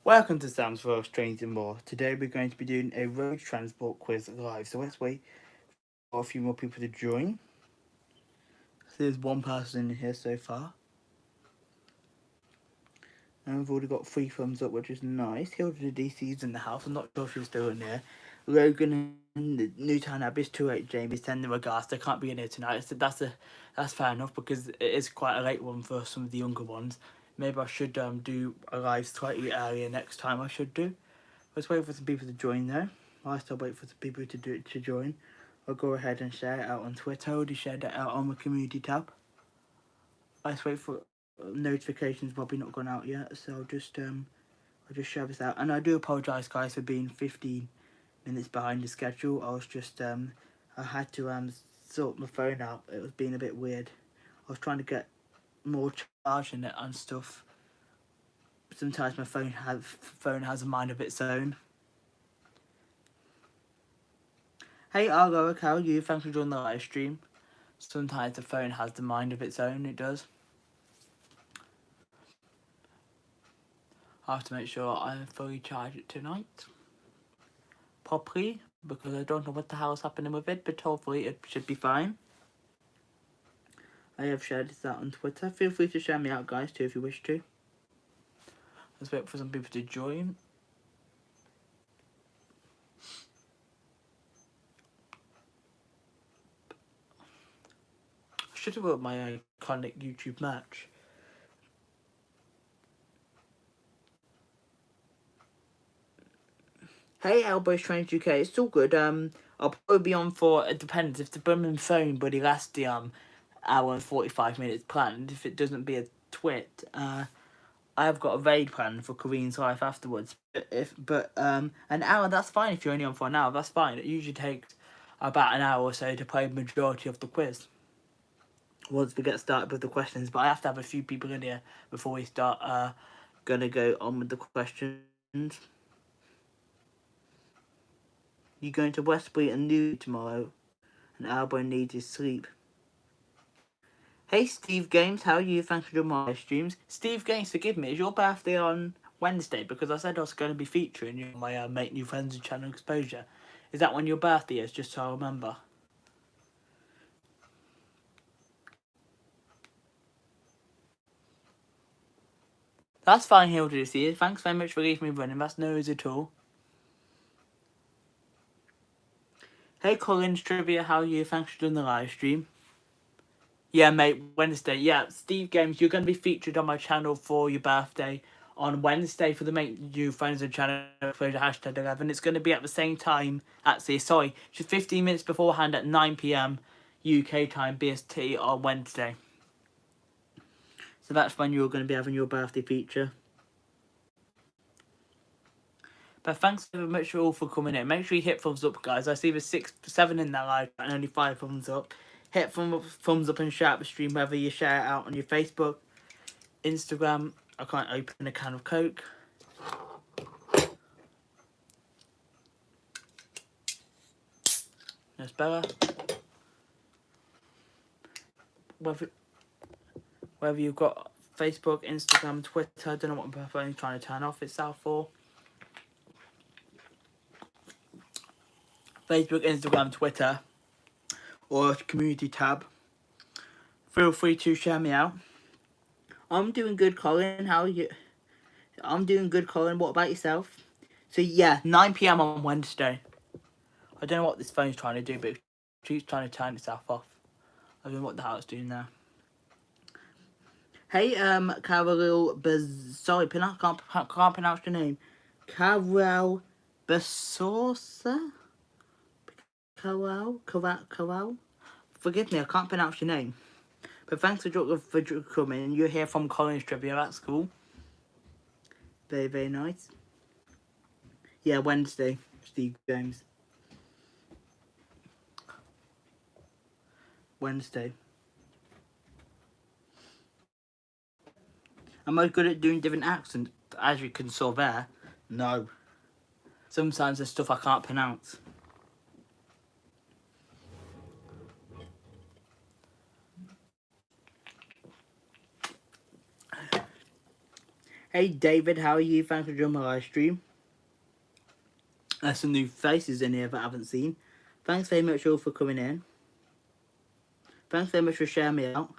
Welcome to Sam's World Trains and More. Today we're going to be doing a road transport quiz live. So let's wait for a few more people to join. So there's one person in here so far. And we've already got 3 thumbs up, which is nice. Hilda DC's in the house. I'm not sure if she's still in here. Logan and Newtown Abbey's 28 Jamie sending regards. They can't be in here tonight. So that's fair enough because it is quite a late one for some of the younger ones. Maybe I should do a live slightly earlier next time. I should do. Let's wait for some people to join though. Whilst I wait for some people to join, I'll go ahead and share it out on Twitter. I already shared it out on the community tab. Let's wait for notifications. Probably not gone out yet, so I'll just share this out. And I do apologise, guys, for being 15 minutes behind the schedule. I was just I had to sort my phone out. It was being a bit weird. I was trying to get more charge in it and stuff. Sometimes my phone has a mind of its own. Hey Argo, how are you? Thanks for joining the live stream. Sometimes the phone has the mind of its own, it does. I have to make sure I fully charge it tonight. Properly, because I don't know what the hell is happening with it, but hopefully it should be fine. I have shared this out on Twitter. Feel free to share me out, guys, too, if you wish to. Let's wait for some people to join. I should have got my iconic YouTube match. Hey, Elbows Trains UK, it's all good. I'll probably be on for, it depends, if the Birmingham phone buddy lasts the hour and 45 minutes planned, if it doesn't be a twit, I've got a raid plan for Korean's life afterwards. But an hour, that's fine if you're only on for an hour, that's fine. It usually takes about an hour or so to play the majority of the quiz. Once we get started with the questions, but I have to have a few people in here before we start gonna go on with the questions. You going to Westbury and New tomorrow? And Albo needs his sleep. Hey Steve Games, how are you? Thanks for doing my streams. Steve Games, forgive me, is your birthday on Wednesday? Because I said I was going to be featuring you on my Make New Friends and Channel Exposure. Is that when your birthday is, just so I remember? That's fine, Hilda, to see you. Thanks very much for leaving me running. That's no worries at all. Hey Collins Trivia, how are you? Thanks for doing the live stream. Yeah, mate, Wednesday. Yeah, Steve Games, you're going to be featured on my channel for your birthday on Wednesday for the Make New Friends and Channel Exposure #11. It's going to be at the same time, actually, sorry, just 15 minutes beforehand at 9 PM UK time, BST, on Wednesday. So that's when you're going to be having your birthday feature. But thanks very much all for coming in. Make sure you hit thumbs up, guys. I see there's 6, 7 in that live and only 5 thumbs up. Hit thumbs up and share out the stream, whether you share it out on your Facebook, Instagram. I can't open a can of Coke. That's better. Whether you've got Facebook, Instagram, Twitter, I don't know what my phone's trying to turn off itself for. Facebook, Instagram, Twitter, or community tab. Feel free to share me out. I'm doing good, Colin. How are you? I'm doing good, Colin. What about yourself? So yeah, 9 PM on Wednesday. I don't know what this phone's trying to do, but it keeps trying to turn itself off. I don't know what the hell it's doing now. Hey, Carol sorry, can't pronounce your name. Carol Besorsa? Carol? Forgive me, I can't pronounce your name. But thanks for coming. You're here from Collins Trivia, that's cool. Very, very nice. Yeah, Wednesday, Steve James. Wednesday. Am I good at doing different accents? As you can saw there, no. Sometimes there's stuff I can't pronounce. Hey David, how are you? Thanks for joining my live stream. There's some new faces in here that I haven't seen. Thanks very much all for coming in. Thanks very much for sharing me out.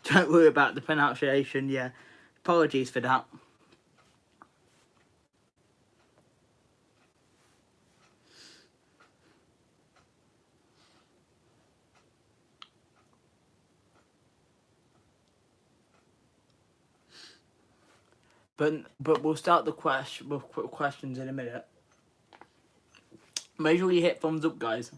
Don't worry about the pronunciation, yeah. Apologies for that. But we'll start the questions in a minute. Make sure you hit thumbs up, guys.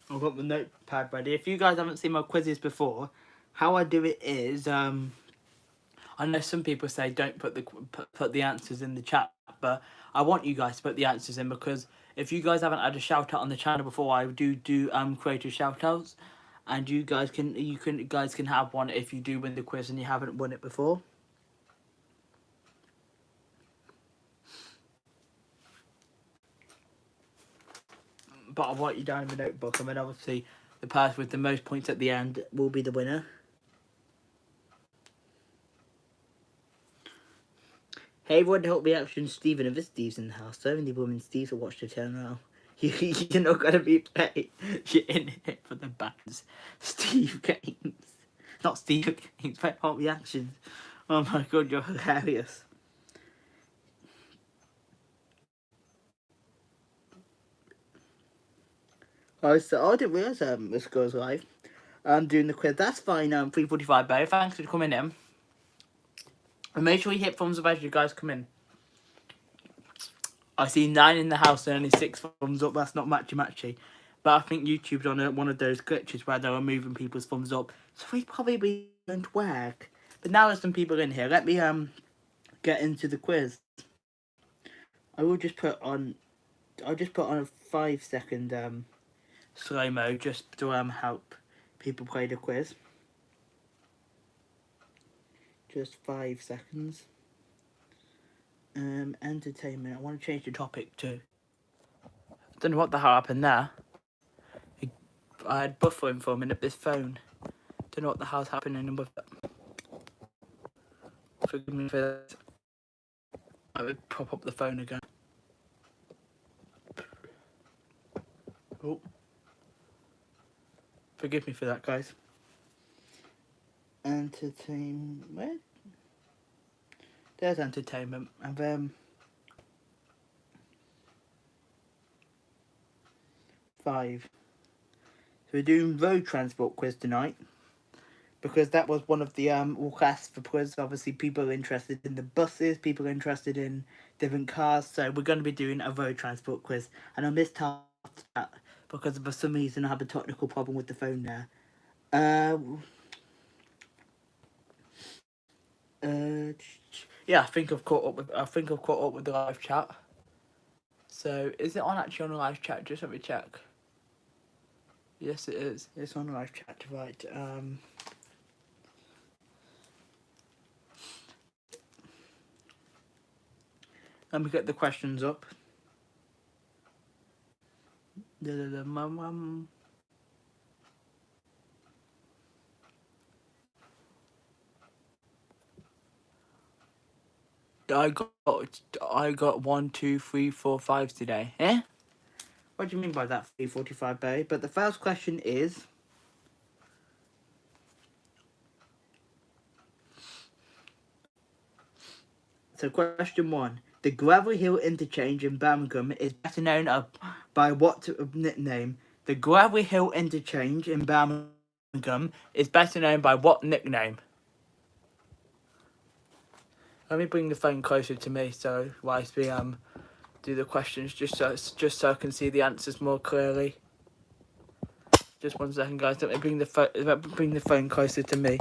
I've got the notepad ready. If you guys haven't seen my quizzes before, how I do it is, I know some people say don't put the answers in the chat, but I want you guys to put the answers in, because if you guys haven't had a shout out on the channel before, I do creative shout outs, and you guys can have one if you do win the quiz and you haven't won it before. But I'll write you down in the notebook, and then obviously the person with the most points at the end will be the winner. Hey everyone, help me action Stephen. If it's Steve's in the house, so many women Steve will watch the channel. You're not gonna be paid. You're in it for the bands. Steve Games. Not Steve Games, but help me action. Oh my god, you're hilarious. Oh, so I didn't realise this goes live. I'm doing the quiz. That's fine. 3:45, Barry. Thanks for coming in. And make sure you hit thumbs up as you guys come in. I see 9 in the house and only 6 thumbs up. That's not matchy. But I think YouTube's on one of those glitches where they're removing people's thumbs up. So we probably won't work. But now there's some people in here. Let me get into the quiz. I'll just put on a 5-second slow-mo just to help people play the quiz. Just 5 seconds. Entertainment. I want to change the topic too. Don't know what the hell happened there. I had buffering for a minute. This phone. Don't know what the hell's happening with that. Forgive me for that. I would prop up the phone again. Oh. Forgive me for that, guys. Entertainment. There's entertainment. And then 5. So we're doing road transport quiz tonight, because that was one of the requests for quiz. Obviously, people are interested in the buses, people are interested in different cars, so we're going to be doing a road transport quiz. And I missed half that because for some reason I have a technical problem with the phone there. Yeah, I think I've caught up with the live chat. So is it actually on the live chat? Just let me check. Yes, it is. It's on the live chat, right? Let me get the questions up. I got 1, 2, 3, 4, 5 today. Eh? What do you mean by that? 3:45, Barry? But the first question is. So question 1. The Gravel Hill interchange in Birmingham is better known by what nickname? The Gravel Hill interchange in Birmingham is better known by what nickname? Let me bring the phone closer to me so whilst we do the questions, just so I can see the answers more clearly. Just 1 second, guys. Let me bring the phone closer to me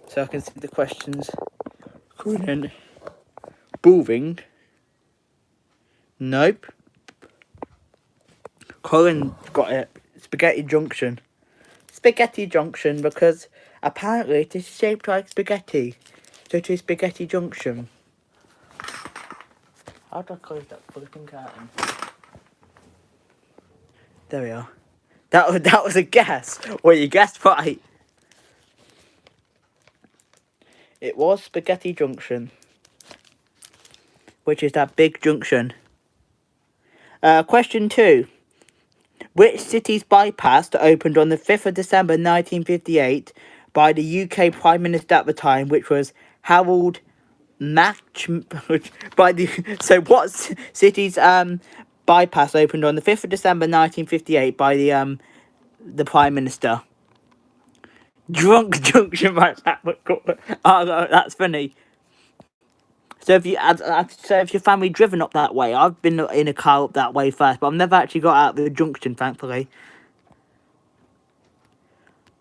so I can see the questions. Colin. Moving. Nope. Colin got it. Spaghetti Junction. Spaghetti Junction, because apparently it is shaped like spaghetti. So it is Spaghetti Junction. How do I close that flipping curtain? There we are. That was a guess. Well, you guessed right. It was Spaghetti Junction, which is that big junction. Question 2. Which city's bypass opened on the 5th of December 1958 by the UK Prime Minister at the time, which was Harold Match by the so what city's bypass opened on the 5th of December 1958 by the Prime Minister? Drunk Junction, right? Oh, no, that's funny. So if your family driven up that way, I've been in a car up that way first, but I've never actually got out of the junction, thankfully.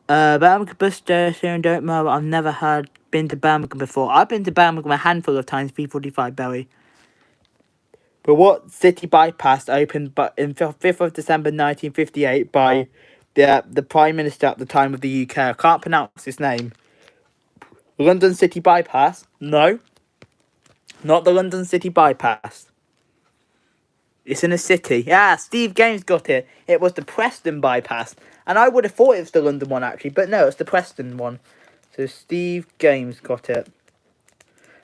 Birmingham bus station, don't know. I've never been to Birmingham before. I've been to Birmingham a handful of times, P45 Berry. But what city bypass opened in 5th of December 1958 by the Prime Minister at the time of the UK? I can't pronounce his name. London City Bypass? No. Not the London City Bypass. It's in a city. Yeah, Steve Games got it. It was the Preston Bypass. And I would have thought it was the London one, actually. But no, it's the Preston one. So Steve Games got it.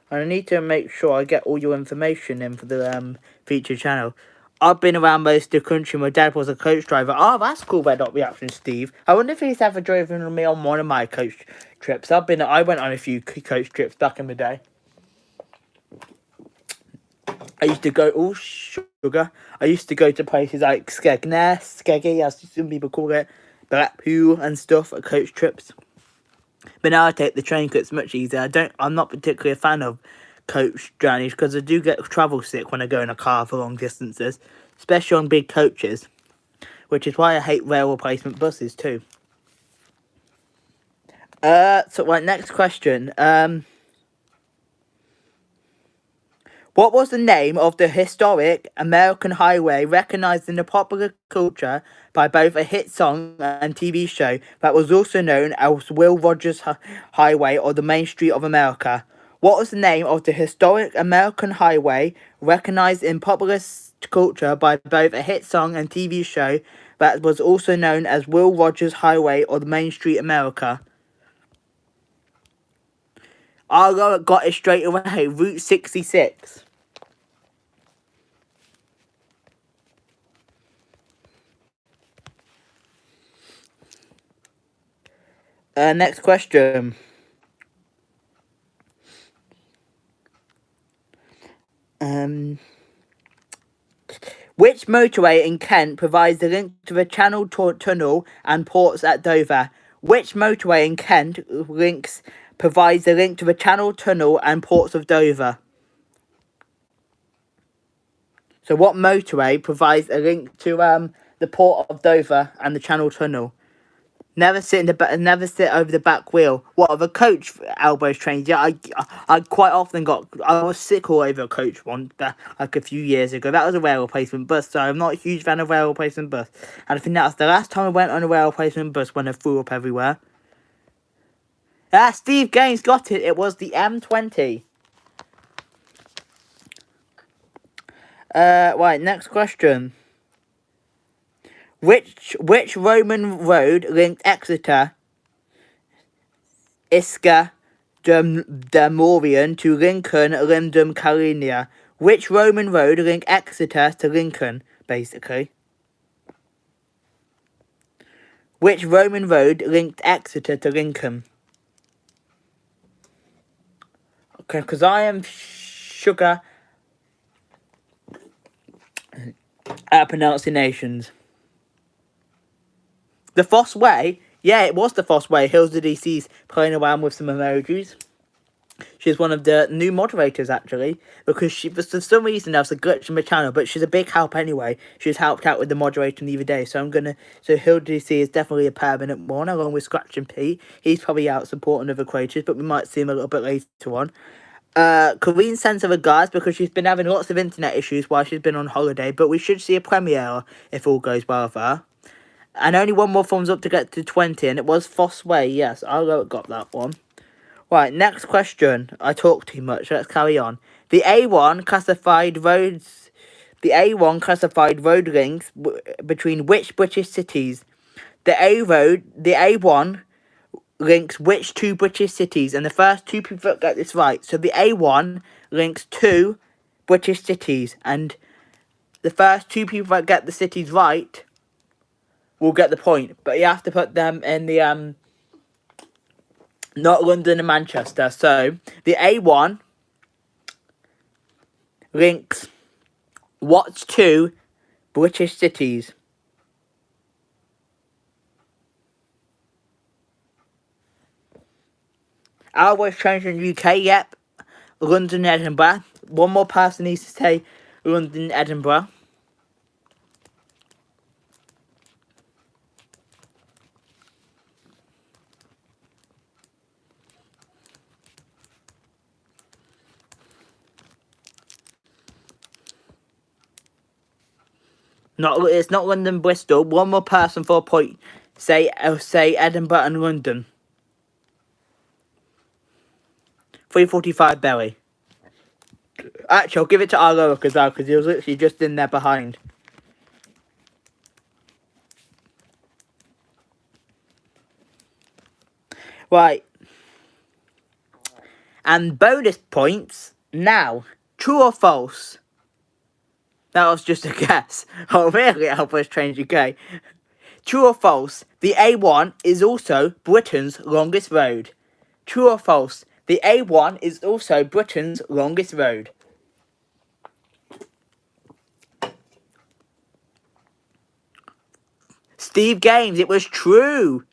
And I need to make sure I get all your information in for the feature channel. I've been around most of the country. My dad was a coach driver. Oh, that's cool, Red Dot Reaction, Steve. I wonder if he's ever driven with me on one of my coach trips. I went on a few coach trips back in the day. I used to go, sugar. I used to go to places like Skegness, Skeggy, as some people call it, Blackpool and stuff at coach trips. But now I take the train because it's much easier. I'm not particularly a fan of coach journeys because I do get travel sick when I go in a car for long distances, especially on big coaches, which is why I hate rail replacement buses too. So right, next question. What was the name of the historic American highway recognized in the popular culture by both a hit song and TV show that was also known as Will Rogers Highway or the Main Street of America? What was the name of the historic American highway recognized in popular culture by both a hit song and TV show that was also known as Will Rogers Highway or the Main Street America? I got it straight away. Route 66. Next question. Which motorway in Kent provides the link to the Channel Tunnel and ports at Dover? Which motorway in Kent provides the link to the Channel Tunnel and ports of Dover? So what motorway provides a link to the port of Dover and the Channel Tunnel? Never sit over the back wheel. What, of a coach elbows trains? Yeah, I quite often I was sick all over a coach one like a few years ago. That was a rail replacement bus, so I'm not a huge fan of rail replacement bus. And I think that's the last time I went on a rail replacement bus when I threw up everywhere. Steve Gaines got it. It was the M20. Right, next question. Which Roman road linked Exeter, Isca, Demorian to Lincoln, Lindum, Calinia? Which Roman road linked Exeter to Lincoln, basically? Which Roman road linked Exeter to Lincoln? Okay, because I am sugar at pronunciations. The Foss Way? Yeah, it was the Foss Way. Hills of DC's playing around with some emojis. She's one of the new moderators, actually, because for some reason there was a glitch in my channel, but she's a big help anyway. She's helped out with the moderating the other day, so Hill DC is definitely a permanent one, along with Scratch and Pete. He's probably out supporting other creators, but we might see him a little bit later on. Corrine sends her regards because she's been having lots of internet issues while she's been on holiday, but we should see a premiere if all goes well with her. And only one more thumbs up to get to 20, and it was Foss Way. Yes, I got that one. Right, next question. I talk too much. Let's carry on. The A1 classified road links between which British cities? The A1 links which two British cities, and the first two people that get this right. So the A1 links two British cities, and the first two people that get the cities right will get the point. But you have to put them in the not London and Manchester. So the A1 links what's two British cities? I was changed in UK, yep. London, Edinburgh. One more person needs to say London, Edinburgh. It's not London, Bristol. One more person for a point. Say Edinburgh and London. 3:45 Belly. Actually, I'll give it to Arloic as well, because he was literally just in there behind. Right. And bonus points. Now, true or false? That was just a guess. Oh, really? I was trained UK. True or false? The A1 is also Britain's longest road. True or false? The A1 is also Britain's longest road. Steve Games, it was true.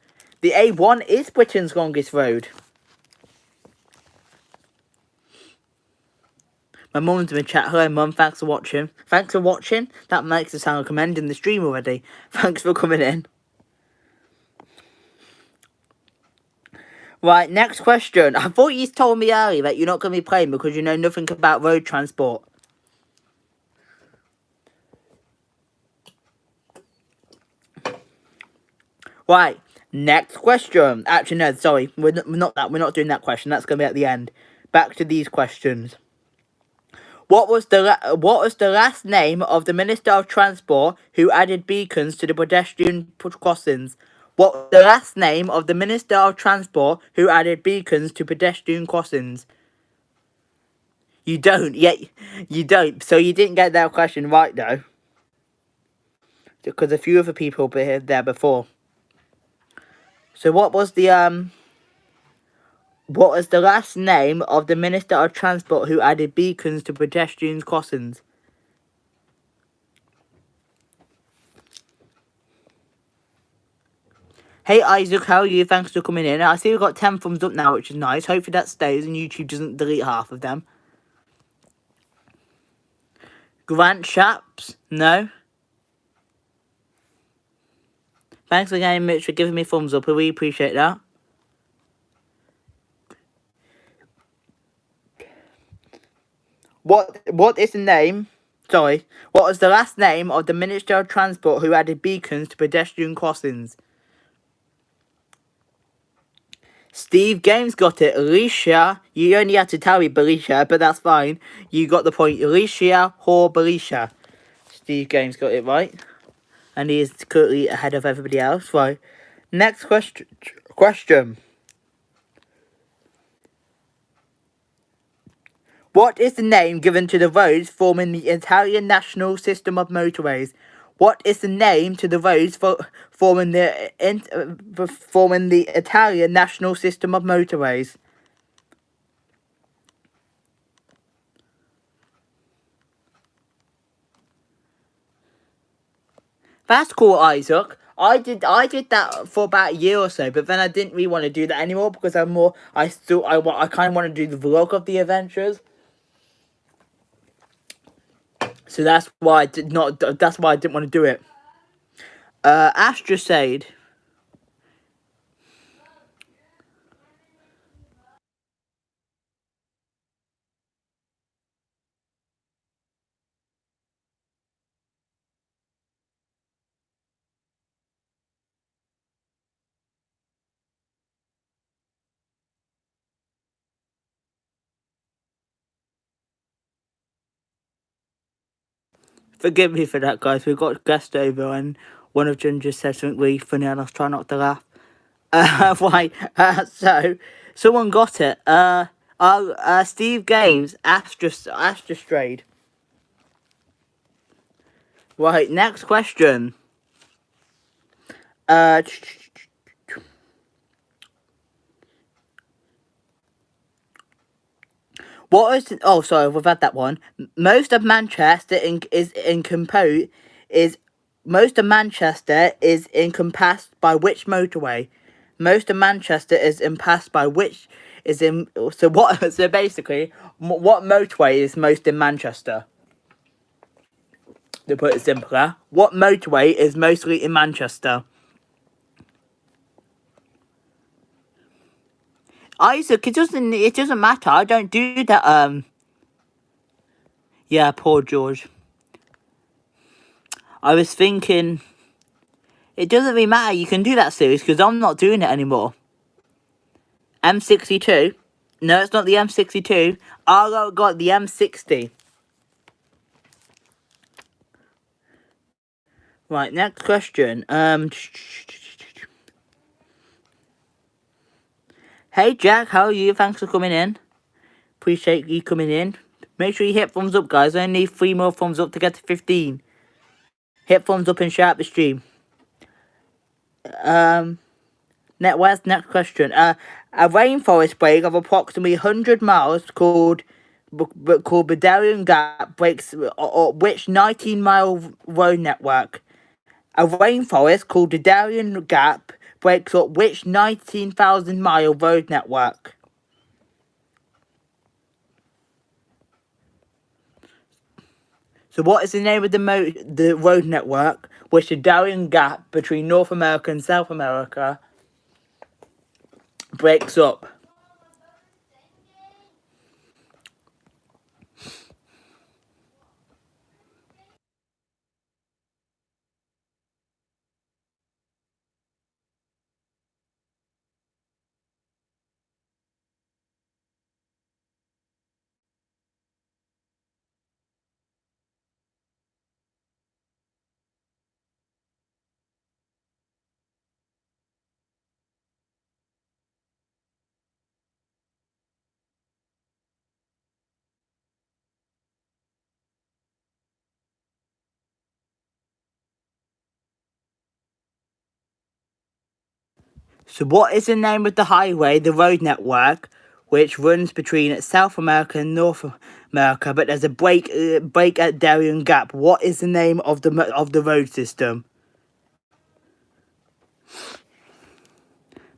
The A1 is Britain's longest road. My mum's in the chat. Hello, mum. Thanks for watching. Thanks for watching. That makes it sound like I'm ending the stream already. Thanks for coming in. Right, next question. I thought you told me earlier that you're not going to be playing because you know nothing about road transport. Right, next question. Actually, no, sorry. We're not doing that question. That's going to be at the end. Back to these questions. What was the last name of the Minister of Transport who added beacons to the pedestrian crossings? What was the last name of the Minister of Transport who added beacons to pedestrian crossings? You don't. Yeah, you don't. So you didn't get that question right, though. Because a few other people were there before. So what was the last name of the Minister of Transport who added beacons to pedestrian crossings? Hey Isaac, how are you? Thanks for coming in. I see we've got 10 thumbs up now, which is nice. Hopefully that stays and YouTube doesn't delete half of them. Grant Chaps? No. Thanks again, Mitch, for giving me thumbs up. I really appreciate that. What is the name? Sorry. What was the last name of the Minister of Transport who added beacons to pedestrian crossings? Steve Games got it. Alicia, you only had to tell me Belisha, but that's fine. You got the point. Alicia or Belisha. Steve Games got it right. And he is currently ahead of everybody else. Right. Next question. What is the name given to the roads forming the Italian national system of motorways? What is the name to the roads forming the Italian national system of motorways? That's cool, Isaac. I did that for about a year or so, but then I didn't really want to do that anymore because I kind of want to do the vlog of the adventures. So that's why I didn't want to do it. Astra said, forgive me for that, guys. We've got a guest over and one of them just said something really funny and I was trying not to laugh. Right. So someone got it. Steve Games, Astrostrade. Right. Next question. Uh. What is? Oh, sorry, we've had that one. Most of Manchester is encompassed is most of Manchester is encompassed by which motorway? Most of Manchester is encompassed by which is in. So what? So basically, what motorway is most in Manchester? To put it simpler, what motorway is mostly in Manchester? Isaac, it doesn't matter. I don't do that. Yeah, poor George. I was thinking. It doesn't really matter, you can do that series because I'm not doing it anymore. M62? No, it's not the M62. I got the M60. Right, next question. Hey Jack, how are you? Thanks for coming in. Appreciate you coming in. Make sure you hit thumbs up, guys. I only need 3 more thumbs up to get to 15. Hit thumbs up and share out the stream. Next question. A rainforest break of approximately 100 miles called Bedarian Gap breaks which 19-mile road network? A rainforest called the Darien Gap breaks up which 19,000-mile road network? So what is the name of the road network which the Darien Gap between North America and South America breaks up? So what is the name of the highway, the road network, which runs between South America and North America, but there's a break at Darien Gap? What is the name of the road system?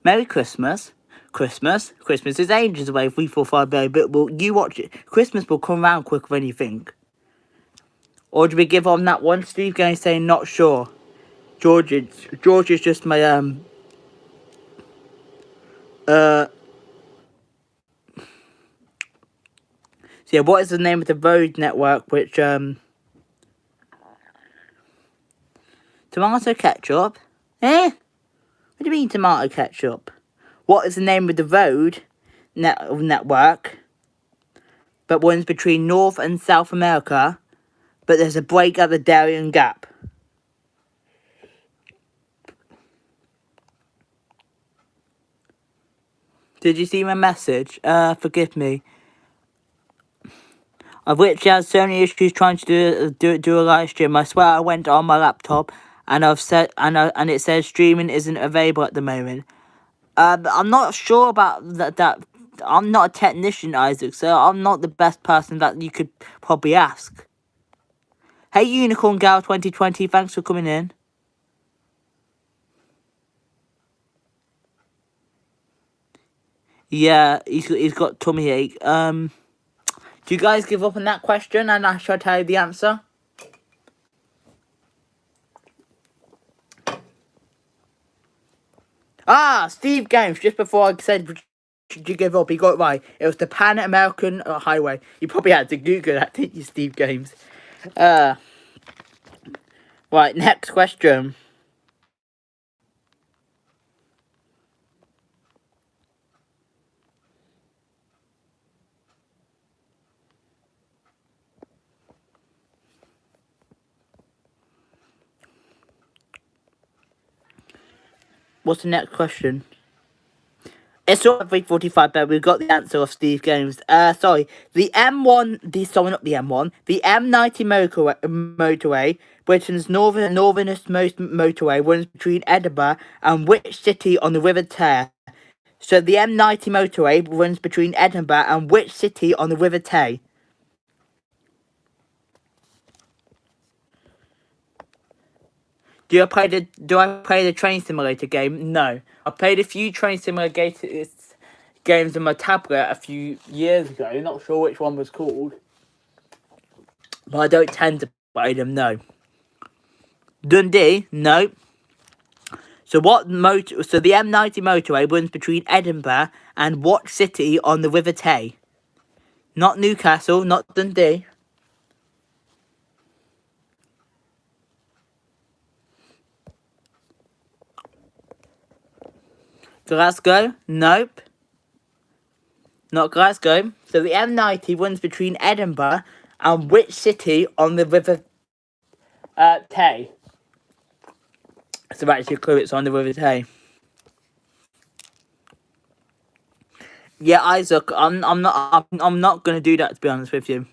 Merry Christmas. Christmas is ages away, 3, 4, 5 days, but you watch it. Christmas will come around quicker than you think. Or do we give on that one? Steve going saying not sure. George is just my So yeah, what is the name of the road network which tomato ketchup? Eh? What do you mean tomato ketchup? What is the name of the road network that runs between North and South America, but there's a break at the Darien Gap? Did you see my message? Forgive me. I've literally had so many issues trying to do a live stream. I swear I went on my laptop and and it says streaming isn't available at the moment. I'm not sure about that. I'm not a technician, Isaac, so I'm not the best person that you could probably ask. Hey, Unicorn Gal 2020, thanks for coming in. Yeah, he's got tummy ache. Do you guys give up on that question and I shall tell you the answer? Steve Games, just before I said should you give up, he got it right. It was the Pan American Highway. You probably had to Google that, didn't you, Steve Games? Right, next question. What's the next question? It's all at 3:45, but we've got the answer of Steve Games. Sorry. The not the M1, the M90 motorway, Britain's northernmost motorway, runs between Edinburgh and which city on the River Tay? So the M90 motorway runs between Edinburgh and which city on the River Tay? Do I play the train simulator game? No. I played a few train simulator games on my tablet a few years ago. Not sure which one was called. But I don't tend to play them, no. Dundee? No. So so the M90 motorway runs between Edinburgh and what city on the River Tay? Not Newcastle, not Dundee. Glasgow? Nope. Not Glasgow. So the M90 runs between Edinburgh and which city on the River Tay? So actually a clue, it's on the River Tay. Yeah, Isaac, I'm not gonna do that, to be honest with you,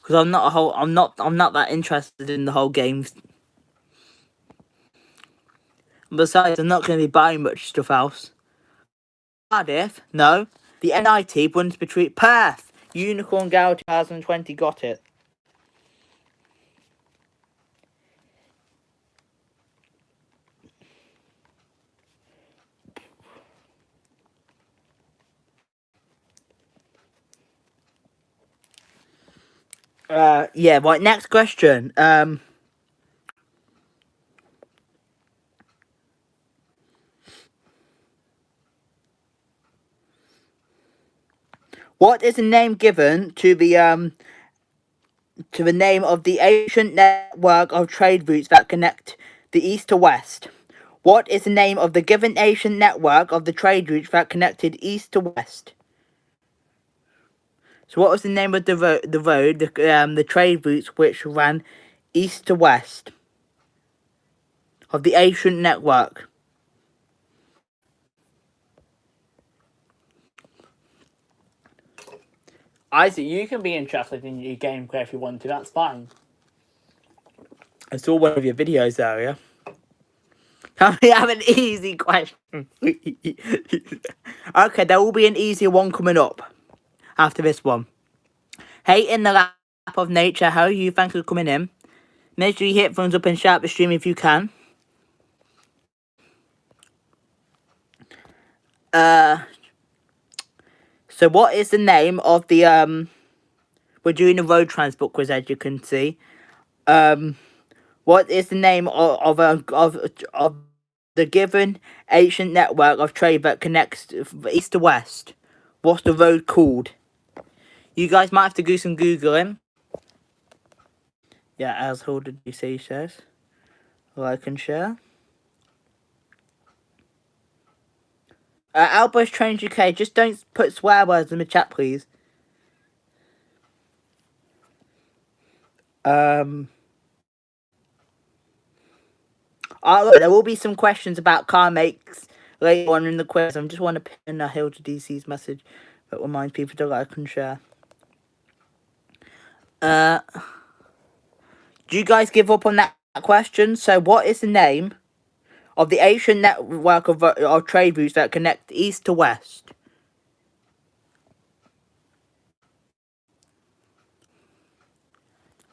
because I'm not that interested in the whole game. Besides, I'm not gonna be buying much stuff else. Cardiff, no. The M90 runs between Perth. Unicorn Gal 2020 got it. Yeah, right, next question. What is the name given to the name of the ancient network of trade routes that connect the east to west? What is the name of the given ancient network of the trade routes that connected east to west? So what was the name of the trade routes which ran east to west of the ancient network? Isaac, you can be interested in your game if you want to, that's fine. I saw one of your videos earlier. Can we have an easy question? Okay, there will be an easier one coming up after this one. Hey, in the lap of nature, how are you? Thanks for coming in. Make sure you hit thumbs up and share out the stream if you can. So what is the name of the we're doing a road transport quiz, as you can see. What is the name of the given ancient network of trade that connects east to west? What's the road called? You guys might have to do some Googling. Yeah, as who did you say, says? Like and share. Outburst Trains UK, just don't put swear words in the chat, please. There will be some questions about car makes later on in the quiz. I just want to pin a Hill to DC's message that reminds people to like and share. Do you guys give up on that question? So what is the name of the ancient network of trade routes that connect east to west?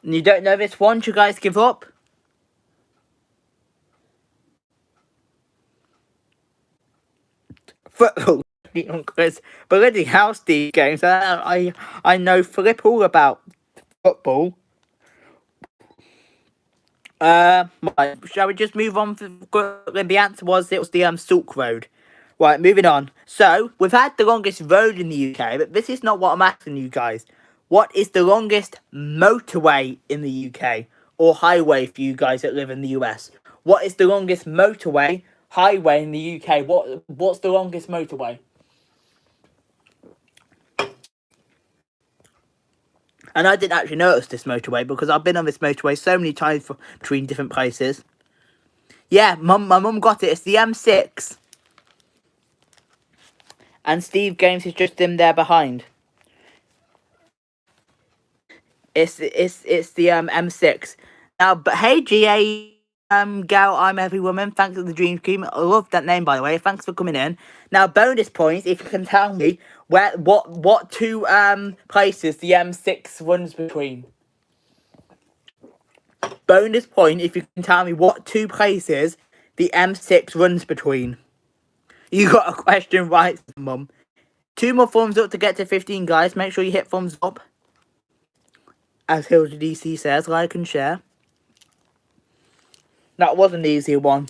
And you don't know this one? Do you guys give up? Football. Bloody house these games. I know flip all about football. Right, shall we just move on? The answer was it was the Silk Road. Right, moving on. So we've had the longest road in the UK, but this is not what I'm asking you guys. What is the longest motorway in the UK, or highway for you guys that live in the US? What is the longest motorway, highway in the UK? What's the longest motorway? And I didn't actually notice this motorway because I've been on this motorway so many times between different places. Yeah, my mum got it. It's the M6. and Steve Games is just in there behind. It's the M6. Now, but hey GA gal, I'm every woman. Thanks for the dream team. I love that name, by the way. Thanks for coming in. Now, bonus points if you can tell me what two places the M6 runs between. Bonus point if you can tell me what two places the M6 runs between. You got a question right, Mum. 2 more thumbs up to get to 15, guys. Make sure you hit thumbs up. As Hilda DC says, like and share. That was an easier one.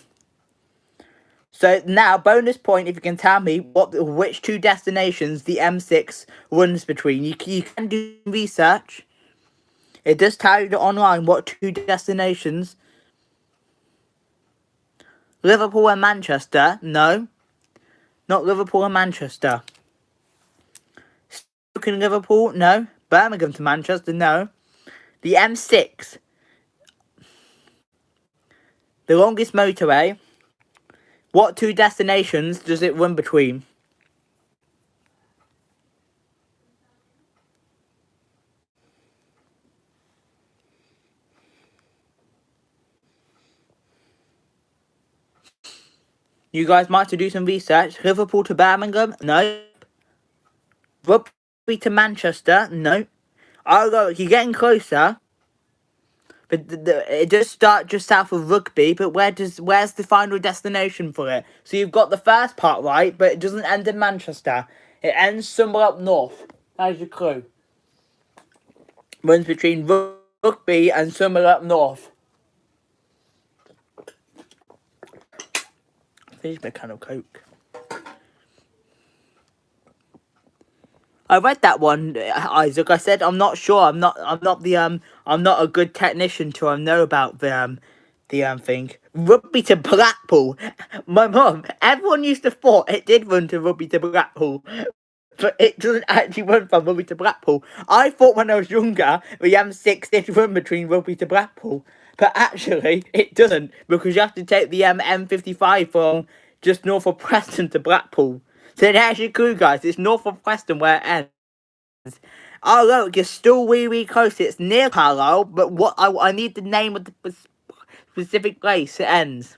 So now, bonus point if you can tell me which two destinations the M6 runs between. You can do research. It does tell you online what two destinations. Liverpool and Manchester. No. Not Liverpool and Manchester. Stoke and Liverpool. No. Birmingham to Manchester. No. The M6. The longest motorway. What two destinations does it run between? You guys might have to do some research. Liverpool to Birmingham? No. Rugby to Manchester? No. Although you're getting closer. But it does start just south of Rugby, but where's the final destination for it? So you've got the first part right, but it doesn't end in Manchester. It ends somewhere up north. That's your clue. Runs between Rugby and somewhere up north. Finish my can of Coke. I read that one, Isaac. I said I'm not sure. I'm not a good technician to know about the thing. Rugby to Blackpool. My mum. Everyone used to thought it did run to Rugby to Blackpool, but it doesn't actually run from Rugby to Blackpool. I thought when I was younger the M6 did run between Rugby to Blackpool, but actually it doesn't because you have to take the M55 from just north of Preston to Blackpool. So there's your clue, guys. It's north of Preston where it ends. Oh, look, you're still really close. It's near Carlisle, but what I need the name of the specific place it ends.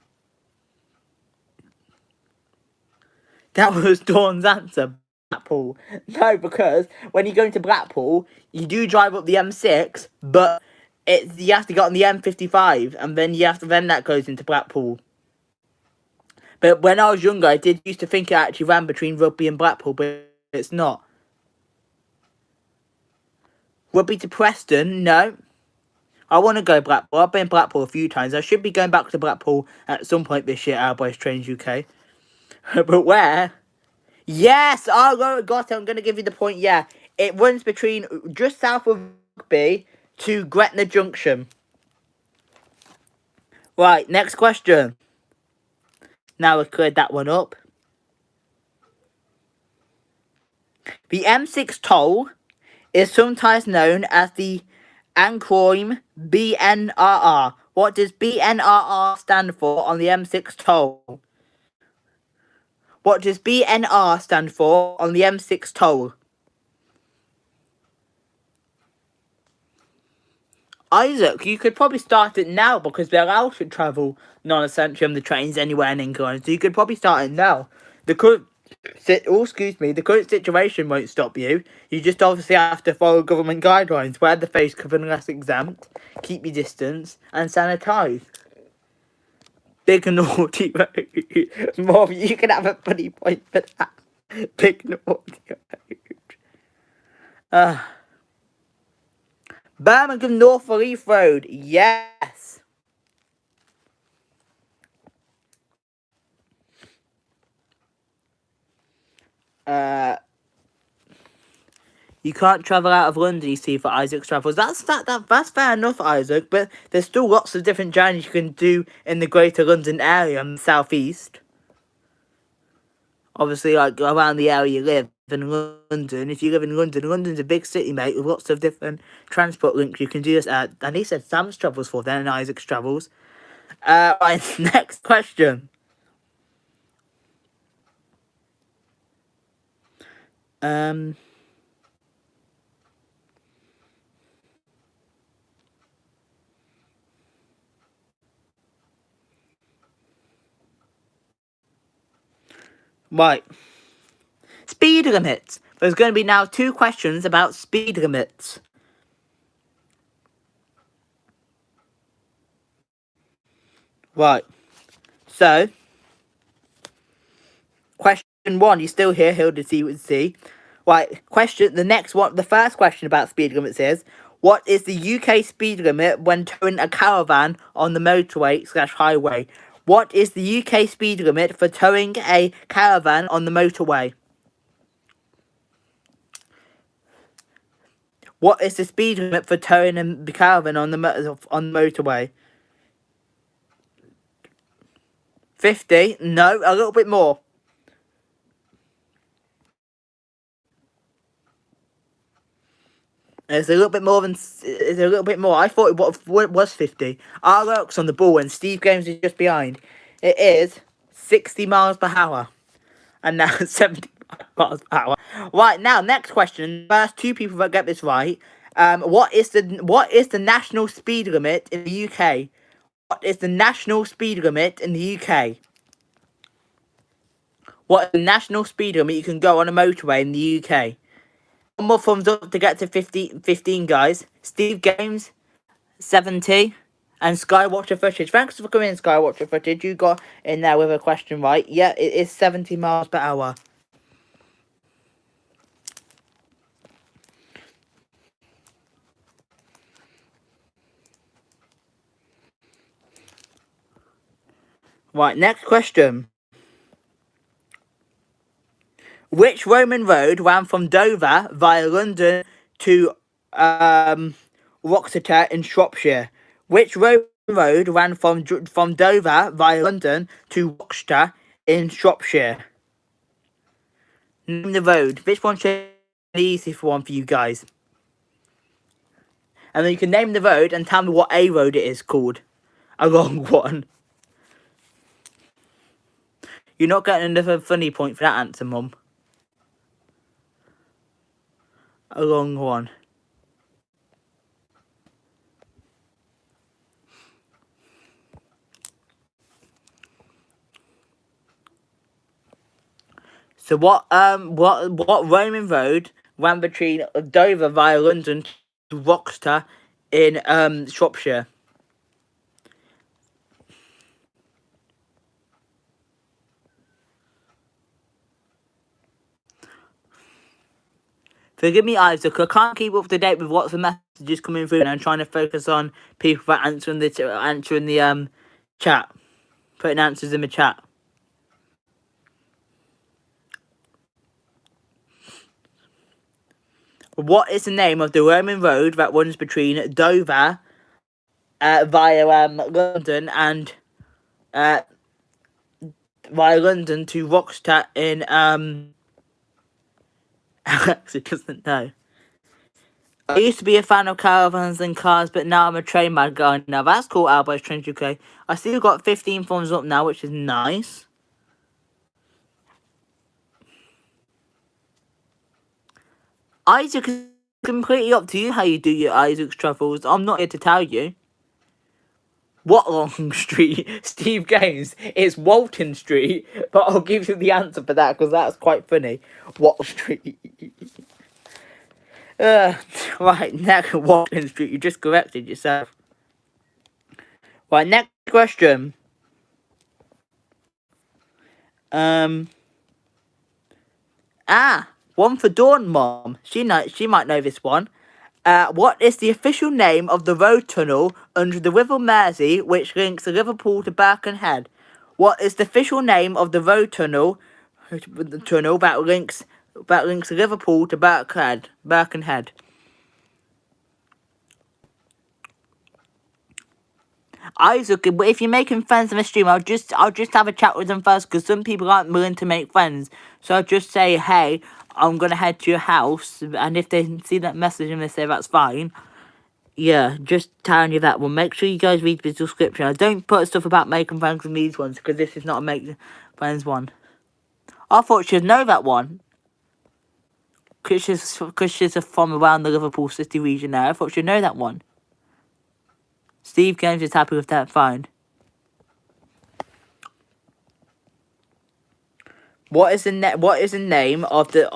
That was Dawn's answer, Blackpool. No, because when you go into Blackpool, you do drive up the M6, but you have to get on the M55, and then that goes into Blackpool. But when I was younger, I used to think it actually ran between Rugby and Blackpool, but it's not. Rugby to Preston? No. I want to go Blackpool. I've been Blackpool a few times. I should be going back to Blackpool at some point this year, Outboys Trains UK. But where? Yes! Oh, got it. I'm going to give you the point, yeah. It runs between just south of Rugby to Gretna Junction. Right, next question. Now we've cleared that one up. The M6 toll is sometimes known as the acronym BNRR. What does BNRR stand for on the M6 toll? What does BNR stand for on the M6 toll? Isaac, you could probably start it now because they're allowed to travel non-essential on the trains anywhere in England. So you could probably start it now. The current situation won't stop you. You just obviously have to follow government guidelines. Wear the face cover unless exempt. Keep your distance and sanitize. Big and naughty road. Mom, you can have a funny point for that. Big and naughty road. Birmingham North Leaf Road. Yes. You can't travel out of London, you see, for Isaac's travels. That's fair enough, Isaac, but there's still lots of different journeys you can do in the Greater London area and the South East. Obviously, like, around the area you live in London. If you live in London, London's a big city, mate, with lots of different transport links. You can do this and he said Sam's travels for then and Isaac's travels. Right, next question. Um. Right. Speed limits. There's going to be now 2 questions about speed limits. Right. So, question 1, you still here, Hilda C with C. Right, the first question about speed limits is, what is the UK speed limit when towing a caravan on the motorway/highway? What is the UK speed limit for towing a caravan on the motorway? What is the speed limit for towing a caravan on the motorway? 50? No, a little bit more. It's a little bit more than. It's a little bit more. I thought it was 50. Our work's on the ball and Steve Games is just behind. It is 60 miles per hour. And now 70 miles per hour. Right, now, next question. First 2 people that get this right. What is the national speed limit in the UK? What is the national speed limit in the UK? What is the national speed limit you can go on a motorway in the UK? One more thumbs up to get to 15, guys. Steve Games, 70. And Skywatcher Footage. Thanks for coming in, Skywatcher Footage. You got in there with a question right. Yeah, it is 70 miles per hour. Right, next question. Which Roman road ran from Dover via London to Wroxeter in Shropshire? Which Roman road ran from Dover via London to Wroxeter in Shropshire? Name the road. Which one should be easy for one for you guys? And then you can name the road and tell me what A road it is called. A long one. You're not getting another funny point for that answer, Mum. A long one. So what Roman road ran between Dover via London to Wroxeter in Shropshire? Forgive me, Isaac. I can't keep up to date with what's the messages coming through, and I'm trying to focus on people that answering the chat, putting answers in the chat. What is the name of the Roman road that runs between Dover via London and via London to Wroxeter in Alex doesn't know. I used to be a fan of caravans and cars, but now I'm a train mad guy. Now that's cool, Albert's Trent UK. I still got 15 thumbs up now, which is nice. Isaac, is completely up to you how you do your Isaac's travels. I'm not here to tell you. What long street? Steve Games. It's Walton Street, but I'll give you the answer for that because that's quite funny. What street? Right, next Walton Street. You just corrected yourself. Right, next question. One for Dawn, Mom. She might know this one. What is the official name of the road tunnel under the River Mersey which links Liverpool to Birkenhead? What is the official name of the road tunnel that links Liverpool to Birkenhead? Isaac, if you're making friends on the stream, I'll just have a chat with them first because some people aren't willing to make friends. So I'll just say, hey, I'm gonna head to your house, and if they see that message and they say that's fine, yeah, just telling you that one. Make sure you guys read the description. I don't put stuff about making friends in these ones because this is not a make friends one. I thought she'd know that one. because she's from around the Liverpool City region now. I thought she'd know that one. Steve Games is happy with that. Fine. What is the name of the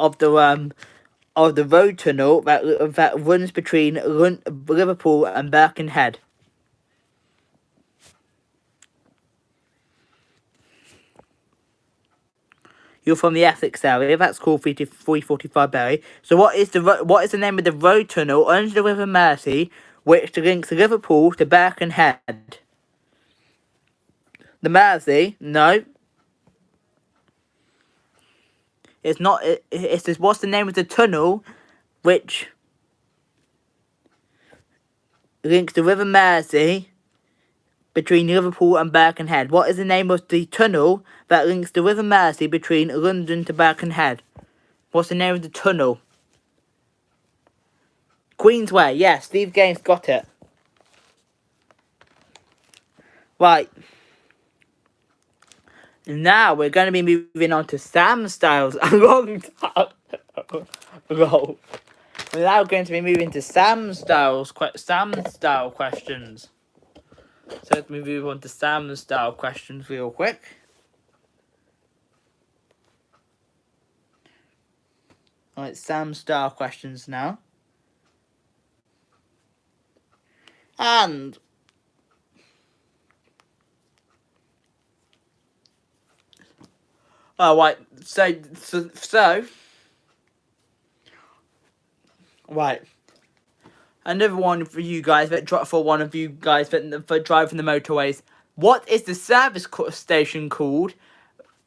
road tunnel that runs between Liverpool and Birkenhead? You're from the Essex area. That's called 345 Berry. So what is the name of the road tunnel under the River Mersey, which links Liverpool to Birkenhead? The Mersey? No. It's not. It's just, what's the name of the tunnel which links the River Mersey between Liverpool and Birkenhead? What is the name of the tunnel that links the River Mersey between London to Birkenhead? What's the name of the tunnel? Queensway. Yeah, Steve Gaines got it. Right. Now we're going to be moving on to Sam Styles. A long time ago. We're now going to be moving to Sam Style questions. So let me move on to Sam Style questions real quick. Alright, Sam Style questions now. And right, so right. Another one for you guys that drive the motorways. What is the service station called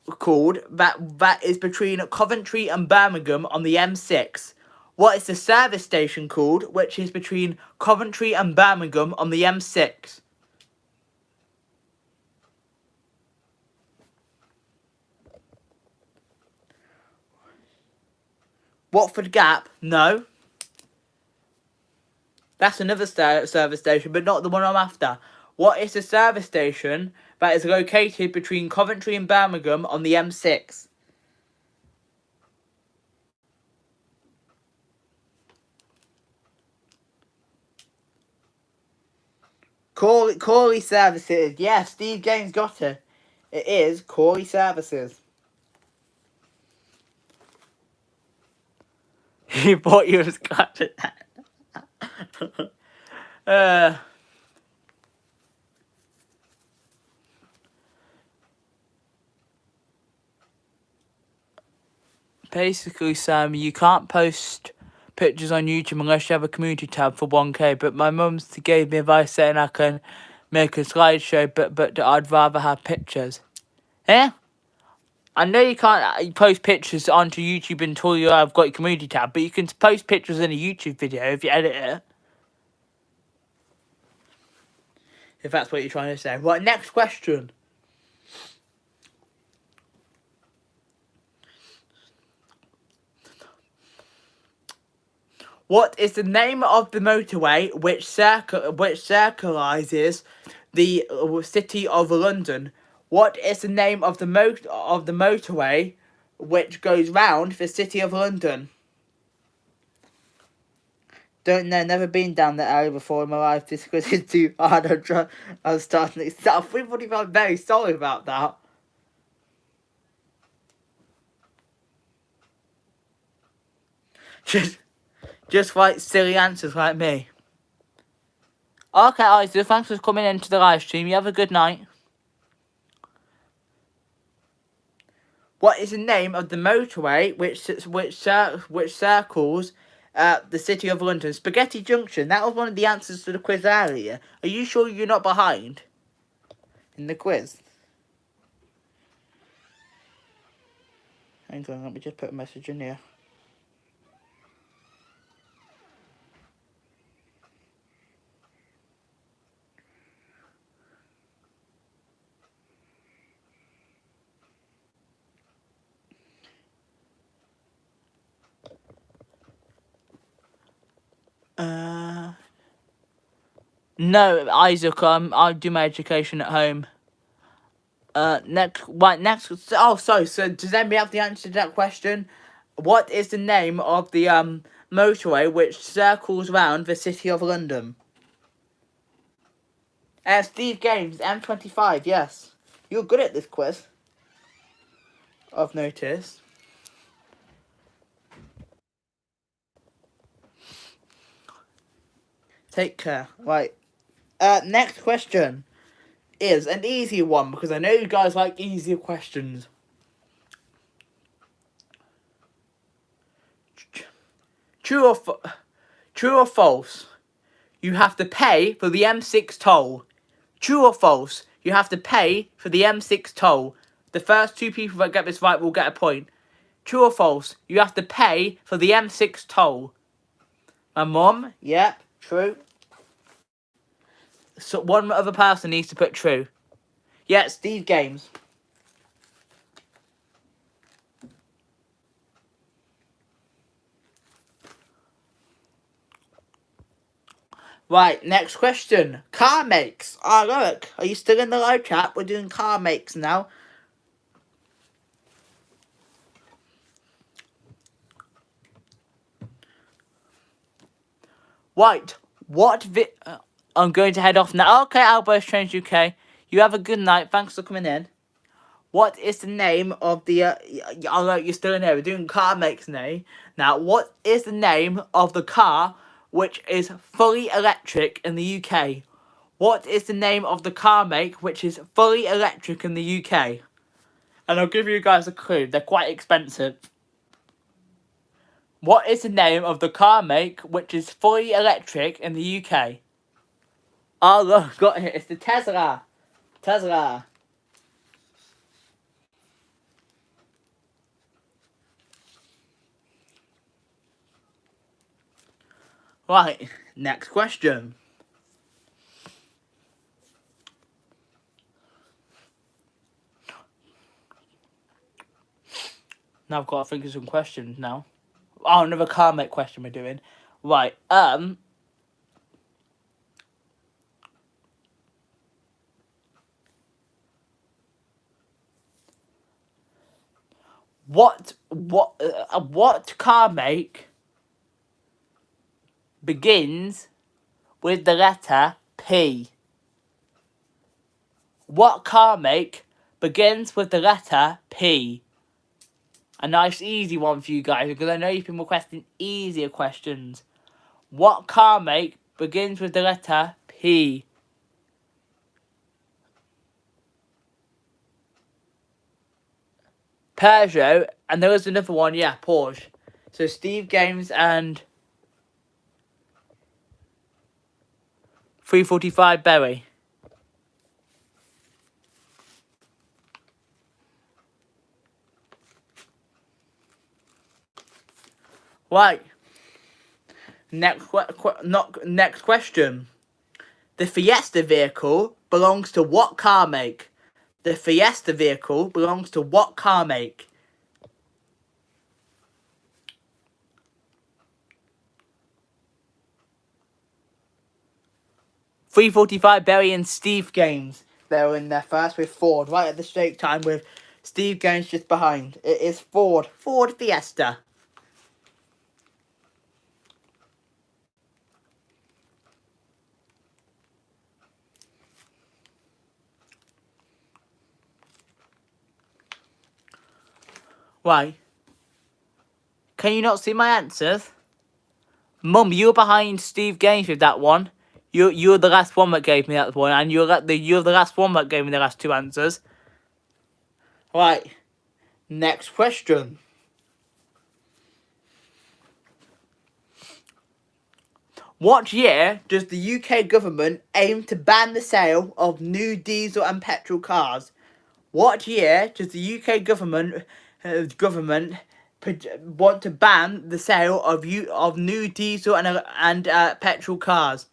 that is between Coventry and Birmingham on the M6? What is the service station called which is between Coventry and Birmingham on the M6? Watford Gap? No. That's another service station, but not the one I'm after. What is the service station that is located between Coventry and Birmingham on the M6? Corley Services. Yes, Steve Gaines got it. It is Corley Services. You thought you was got it. Basically, Sam, you can't post pictures on YouTube unless you have a community tab for 1K, but my mum's gave me advice saying I can make a slideshow, but I'd rather have pictures. Yeah? I know you can't post pictures onto YouTube until you've got your community tab, but you can post pictures in a YouTube video if you edit it. If that's what you're trying to say. Right, next question. What is the name of the motorway which circularizes the city of London? What is the name of the motorway which goes round the city of London? Don't know, never been down that area before in my life. Just because it's too hard. I'm starting to start. I'm very sorry about that. Just like silly answers like me. Okay, Isaac, thanks for coming into the live stream. You have a good night. What is the name of the motorway which circles the city of London? Spaghetti Junction. That was one of the answers to the quiz earlier. Are you sure you're not behind in the quiz? Hang on, let me just put a message in here. No, Isaac, I do my education at home. Next. Oh, sorry. So does anybody have the answer to that question? What is the name of the motorway which circles round the city of London? Steve Games, M25, yes. You're good at this quiz, I've noticed. Take care. Right. Next question is an easy one, because I know you guys like easier questions. True or false? You have to pay for the M6 toll. True or false? You have to pay for the M6 toll. The first two people that get this right will get a point. True or false? You have to pay for the M6 toll. My mum? Yep, true. So one other person needs to put true. Yeah, Steve Games. Right, next question. Car makes. Oh, look. Are you still in the live chat? We're doing car makes now. Right. I'm going to head off now. Okay, Albert's Trains UK. You have a good night. Thanks for coming in. What is the name of the... oh, look, you're still in here. We're doing car makes now. Now, what is the name of the car which is fully electric in the UK? What is the name of the car make which is fully electric in the UK? And I'll give you guys a clue. They're quite expensive. What is the name of the car make which is fully electric in the UK? Oh, look, got it. It's the Tesla. Tesla. Right, next question. Now I've got to think of some questions now. Oh, another car make question we're doing. Right, what car make begins with the letter P? What car make begins with the letter P? A nice easy one for you guys, because I know you've been requesting easier questions. What car make begins with the letter P? Peugeot, and there was another one, yeah, Porsche. So Steve Games and 345 Berry. Right. Next question. The Fiesta vehicle belongs to what car make? The Fiesta vehicle belongs to what car make? .345 Berry and Steve Games. They're in there first with Ford, right at the straight time with Steve Games just behind. It is Ford. Ford Fiesta. Why? Can you not see my answers? Mum, you're behind Steve Gaines with that one. You're the last one that gave me that one, and you're the last one that gave me the last two answers. Right. Next question. What year does the UK government aim to ban the sale of new diesel and petrol cars? What year does the UK government want to ban the sale of new diesel and petrol cars?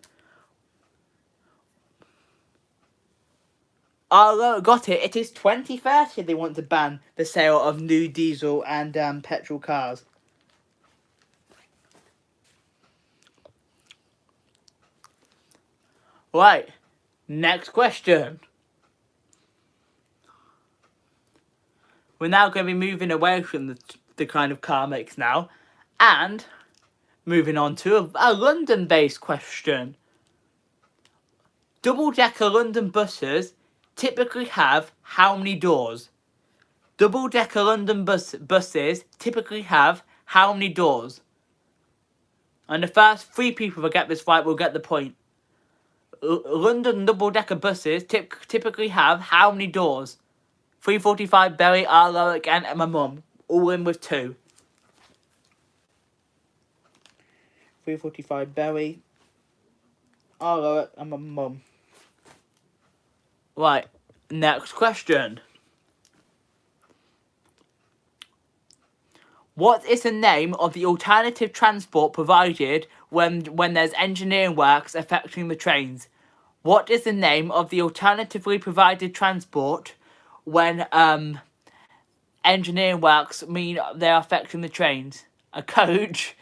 Oh, got it. It is 2030 they want to ban the sale of new diesel and petrol cars. Right. Next question. We're now going to be moving away from the kind of car makes now. And moving on to a London-based question. Double-decker London buses typically have how many doors? Double-decker London buses typically have how many doors? And the first 3 people that get this right will get the point. London double-decker buses typically have how many doors? 345, Berry, Arlowick and my mum. All in with 2. 345, Berry, Arlowick and my mum. Right, next question. What is the name of the alternative transport provided when there's engineering works affecting the trains? What is the name of the alternatively provided transport when engineering works mean they're affecting the trains? A coach?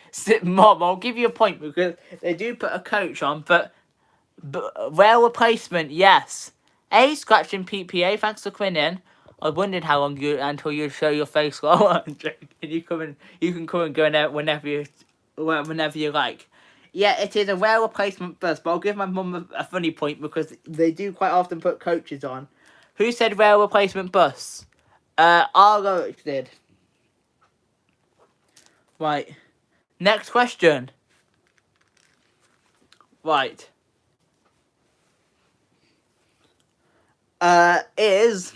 Mom, I'll give you a point because they do put a coach on, but rail replacement, yes. A, scratching PPA, thanks for coming in. I was wondering how long until you show your face. I'm joking. You can come and go in whenever you like. Yeah, it is a rail replacement bus, but I'll give my mum a funny point because they do quite often put coaches on. Who said rail replacement bus? Arlo did. Right. Next question. Right. Is...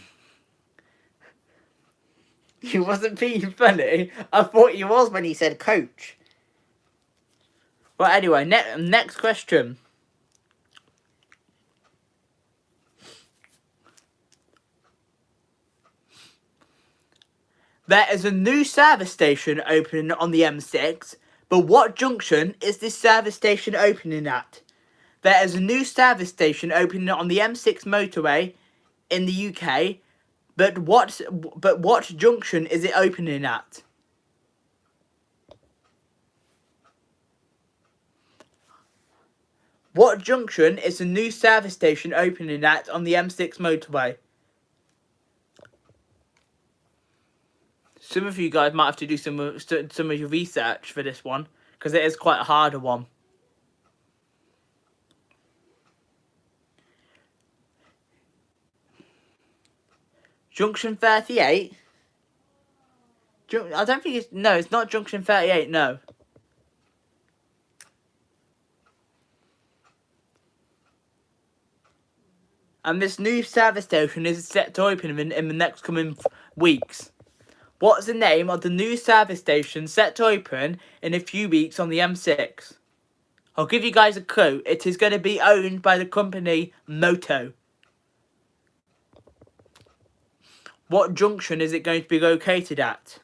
You wasn't being funny. I thought you was when he said coach. Well, anyway, next question. There is a new service station opening on the M6, but what junction is this service station opening at? There is a new service station opening on the M6 motorway in the UK, but what junction is it opening at? What junction is the new service station opening at on the M6 motorway? Some of you guys might have to do some of your research for this one, because it is quite a harder one. Junction 38? I don't think it's... No, it's not Junction 38, no. And this new service station is set to open in the next coming weeks. What's the name of the new service station set to open in a few weeks on the M6? I'll give you guys a clue. It is going to be owned by the company Moto. What junction is it going to be located at?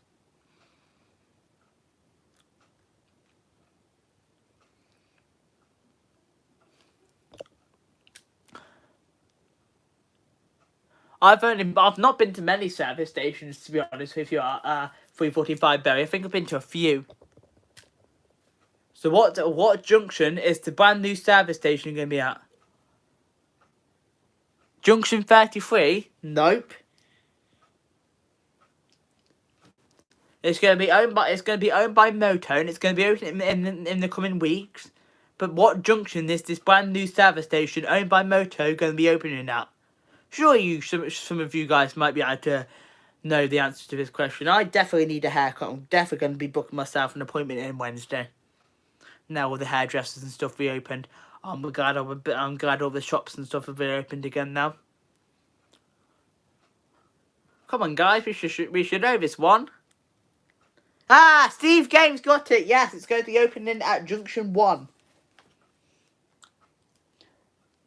I've not been to many service stations, to be honest with you, 345 Berry. I think I've been to a few. So what junction is the brand new service station going to be at? Junction 33? Nope. It's going to be owned by Moto, and it's going to be open in the coming weeks. But what junction is this brand new service station owned by Moto going to be opening at? Surely some of you guys might be able to know the answer to this question. I definitely need a haircut. I'm definitely going to be booking myself an appointment in Wednesday. Now all the hairdressers and stuff reopened. I'm glad all the shops and stuff have reopened again now. Come on, guys, we should know this one. Ah, Steve Games got it. Yes, it's going to be opening at Junction 1.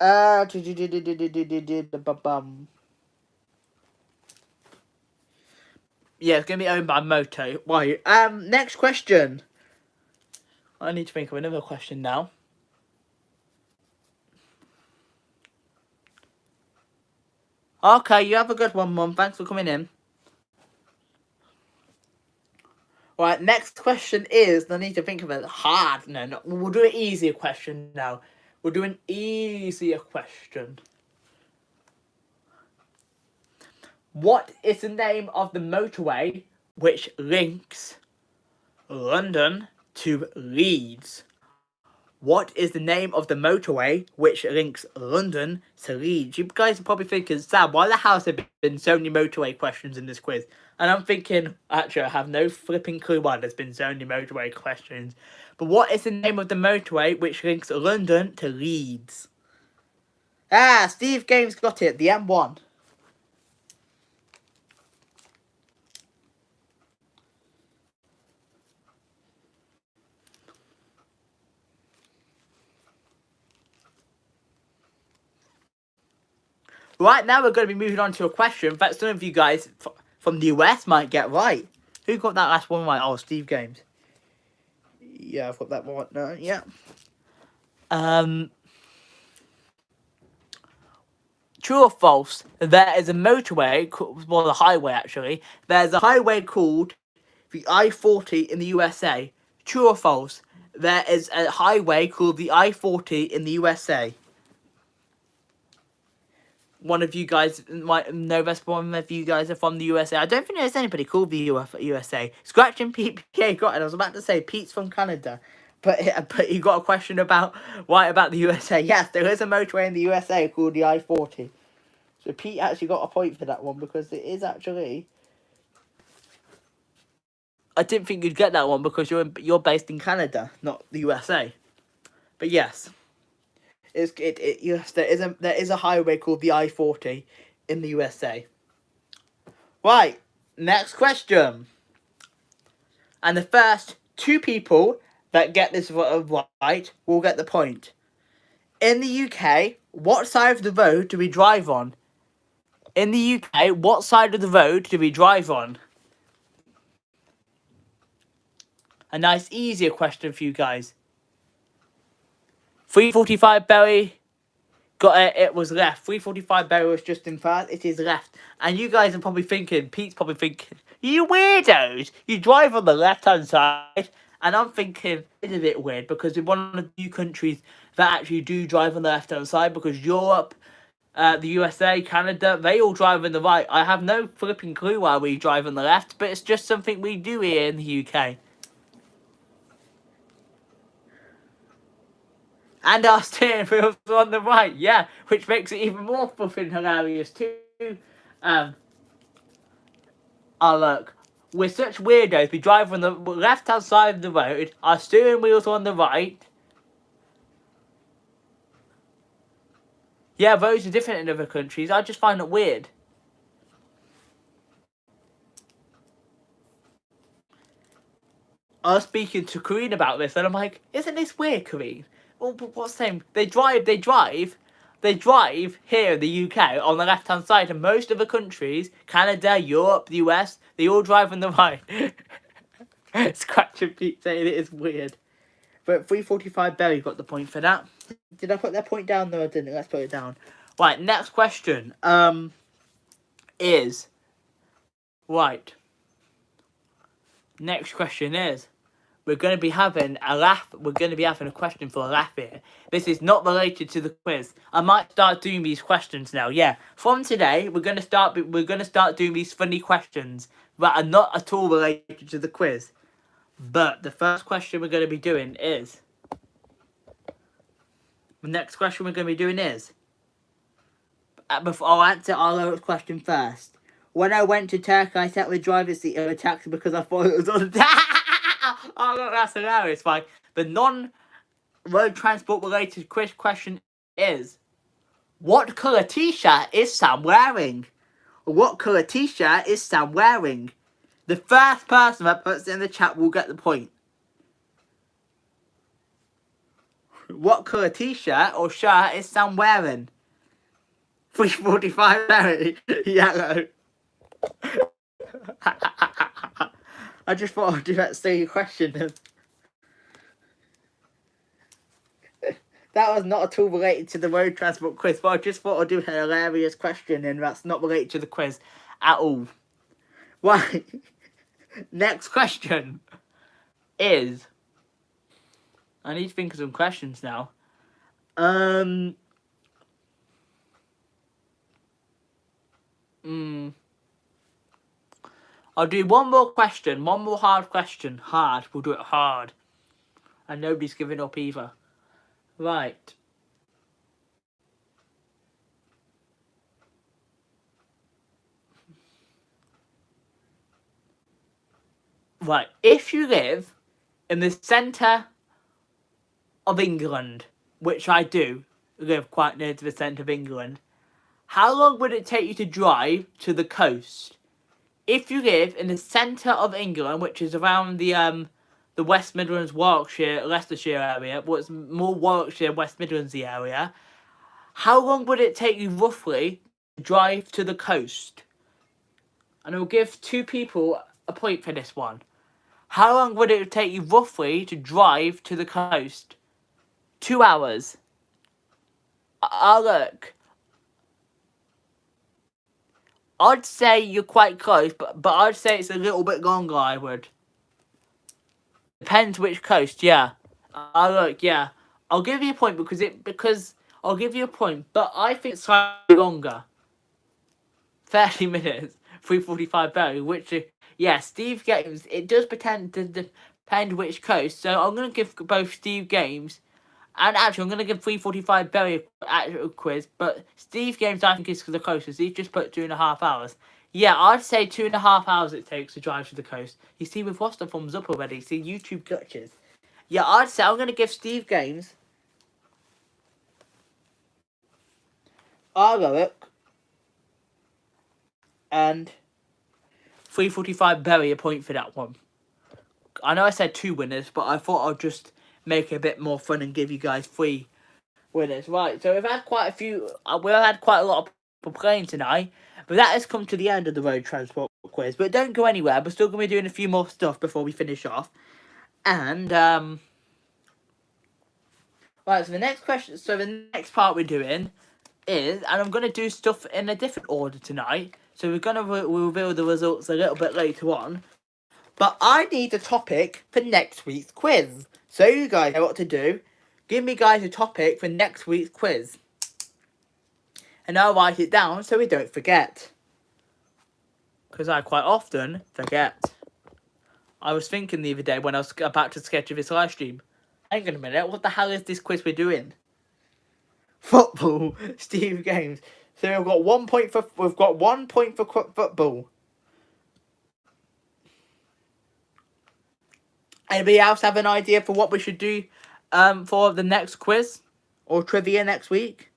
Yeah, it's going to be owned by Moto. Right, next question. I need to think of another question now. Okay, you have a good one, Mum. Thanks for coming in. Right, next question is, I need to think of a hard, no, we'll do an easier question now. We'll do an easier question. What is the name of the motorway which links London to Leeds? What is the name of the motorway which links London to Leeds? You guys are probably thinking, Sam, why the hell has there been so many motorway questions in this quiz? And I'm thinking, actually, I have no flipping clue why there's been so many motorway questions. But what is the name of the motorway which links London to Leeds? Ah, Steve Games got it, the M1. Right, now we're going to be moving on to a question that some of you guys from the US might get right. Who got that last one right? Oh, Steve Games. Yeah, I've got that one. No, yeah. True or false? There is a motorway, well, a highway actually. There's a highway called the I-40 in the USA. True or false? There is a highway called the I-40 in the USA. One of you guys might know this. One of you guys are from the USA. I don't think there's anybody called the USA. Scratch and Pete PA got it. I was about to say Pete's from Canada, but you got a question about why about the USA. Yes, there is a motorway in the USA called the I-40. So Pete actually got a point for that one because it is actually. I didn't think you'd get that one because you're based in Canada, not the USA. But yes. Yes, there is a highway called the I-40 in the USA. Right, next question. And the first two people that get this right will get the point. In the UK, what side of the road do we drive on? In the UK, what side of the road do we drive on? A nice, easier question for you guys. 345 Berry got it. It was left. 345 Berry was just in first. It is left. And you guys are probably thinking, Pete's probably thinking, you weirdos, you drive on the left-hand side. And I'm thinking, it's a bit weird because we're one of the few countries that actually do drive on the left-hand side because Europe, the USA, Canada, they all drive on the right. I have no flipping clue why we drive on the left, but it's just something we do here in the UK. And our steering wheels are on the right, yeah, which makes it even more flipping hilarious too. Oh look, we're such weirdos. We drive on the left-hand side of the road. Our steering wheels are on the right. Yeah, roads are different in other countries. I just find it weird. I was speaking to Karine about this, and I'm like, isn't this weird, Karine? Well, what's the same? They drive here in the UK on the left-hand side, and most other countries, Canada, Europe, the US, they all drive on the right. Scratch and Pete saying it is weird. But 345 Berry got the point for that. Did I put that point down? No, I didn't. Let's put it down. Right, next question. Is right. Next question is. We're going to be having a laugh. We're going to be having a question for a laugh here. This is not related to the quiz. I might start doing these questions now. Yeah, from today we're going to start doing these funny questions that are not at all related to the quiz. But the first question we're going to be doing is. The next question we're going to be doing is. Before I'll answer our question first. When I went to Turkey, I sat with the driver's seat of a taxi because I thought it was on. Oh, look, that's hilarious. Like, the non-road transport related question is, what colour t-shirt is Sam wearing? What colour t-shirt is Sam wearing? The first person that puts it in the chat will get the point. What colour t-shirt or shirt is Sam wearing? 345 Berry. Yellow. I just thought I'd do that silly question. That was not at all related to the road transport quiz, but I just thought I'd do a hilarious question, and that's not related to the quiz at all. Right. Next question is. I need to think of some questions now. I'll do one more question. One more hard question. Hard. We'll do it hard. And nobody's giving up either. Right. Right. If you live in the centre of England, which I do live quite near to the centre of England, how long would it take you to drive to the coast? If you live in the centre of England, which is around the West Midlands, Warwickshire, Leicestershire area, what's more Warwickshire, West Midlands area, how long would it take you roughly to drive to the coast? And I'll give 2 people a point for this one. How long would it take you roughly to drive to the coast? 2 hours. Look. I'd say you're quite close, but I'd say it's a little bit longer, I would. Depends which coast, yeah. Look, yeah. I'll give you a point because I'll give you a point, but I think it's slightly longer. 30 minutes, 3:45 Berry, which, yeah, Steve Games, it does depend which coast, so I'm going to give both Steve Games, and actually I'm going to give 3:45 Berry a quiz, but Steve Games I think is the closest. He's just put 2.5 hours. Yeah, I'd say 2.5 hours it takes to drive to the coast. You see, we've lost a thumbs up already. See, YouTube glitches. Yeah, I'd say I'm going to give Steve Games, Look, and 3:45 Berry a point for that one. I know I said 2 winners, but I thought I'd just make it a bit more fun and give you guys 3 winners. Right, so we've had quite a few, we've had quite a lot of people playing tonight, but that has come to the end of the road transport quiz. But don't go anywhere, we're still going to be doing a few more stuff before we finish off. And, right, so the next part we're doing is, and I'm going to do stuff in a different order tonight, so we're going to reveal the results a little bit later on. But I need a topic for next week's quiz. So you guys know what to do. Give me guys a topic for next week's quiz. And I'll write it down so we don't forget. Because I quite often forget. I was thinking the other day when I was about to sketch this live stream. Hang on a minute, what the hell is this quiz we're doing? Football, Steve Games. So we've got 1 point for football. Anybody else have an idea for what we should do for the next quiz or trivia next week?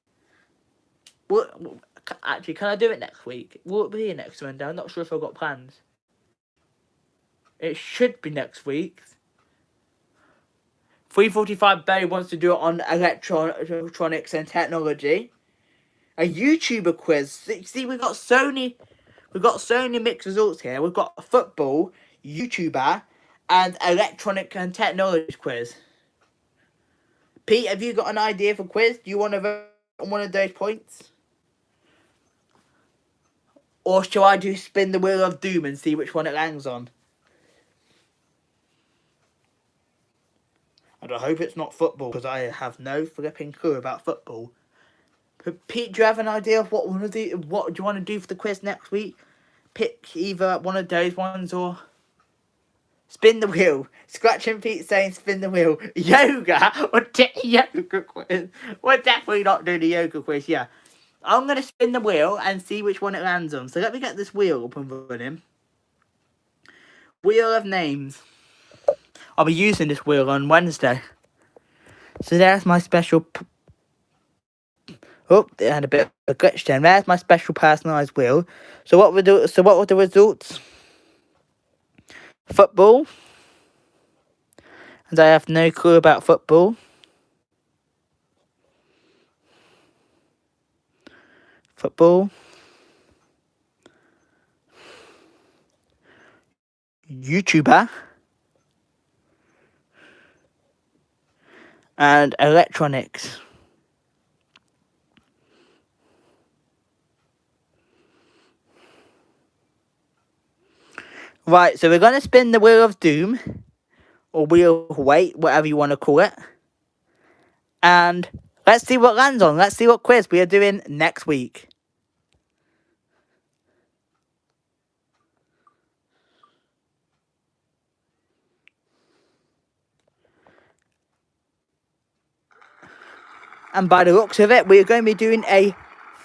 Actually, can I do it next week? Will it be next Monday? I'm not sure if I've got plans. It should be next week. 3:45 Barry wants to do it on electronics and technology. A YouTuber quiz. See, we've got so many mixed results here. We've got a football, YouTuber, and electronic and technology quiz. Pete, have you got an idea for quiz? Do you want to vote on one of those points? Or shall I do spin the wheel of doom and see which one it lands on? And I hope it's not football, because I have no flipping clue about football. But Pete, do you have an idea of what do you want to do for the quiz next week? Pick either one of those ones or spin the wheel. Scratch and Pete saying spin the wheel. Yoga or yoga quiz. We're definitely not doing a yoga quiz, yeah. I'm going to spin the wheel and see which one it lands on. So let me get this wheel up and running. Wheel of names. I'll be using this wheel on Wednesday. So there's my special... Oh, it had a bit of a glitch then. There's my special personalised wheel. So what were the results? Football. And I have no clue about football. Football. YouTuber. And electronics. Right, so we're going to spin the wheel of doom. Or wheel of weight, whatever you want to call it. And let's see what lands on. Let's see what quiz we are doing next week. And by the looks of it, we're going to be doing a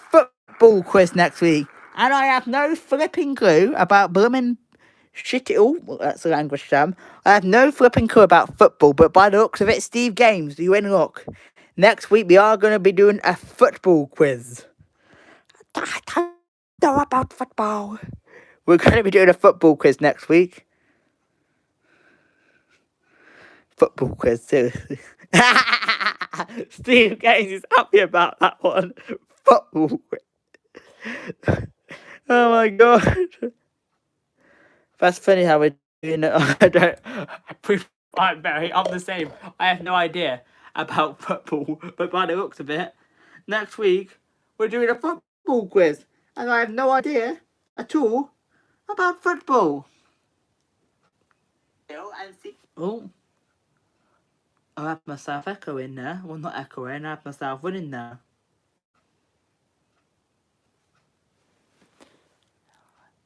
football quiz next week. And I have no flipping clue about blooming shit it all. Well, that's a language term. I have no flipping clue about football, but by the looks of it, Steve Games, you in luck. Next week, we are going to be doing a football quiz. I don't know about football. We're going to be doing a football quiz next week. Football quiz, seriously. Steve Gaines is happy about that one. Football quiz. Oh my god. That's funny how we're doing it. I don't. I'm the same. I have no idea about football, but by the looks of it, next week we're doing a football quiz, and I have no idea at all about football. Oh, I have myself echoing there. Well, not echoing. I have myself running there.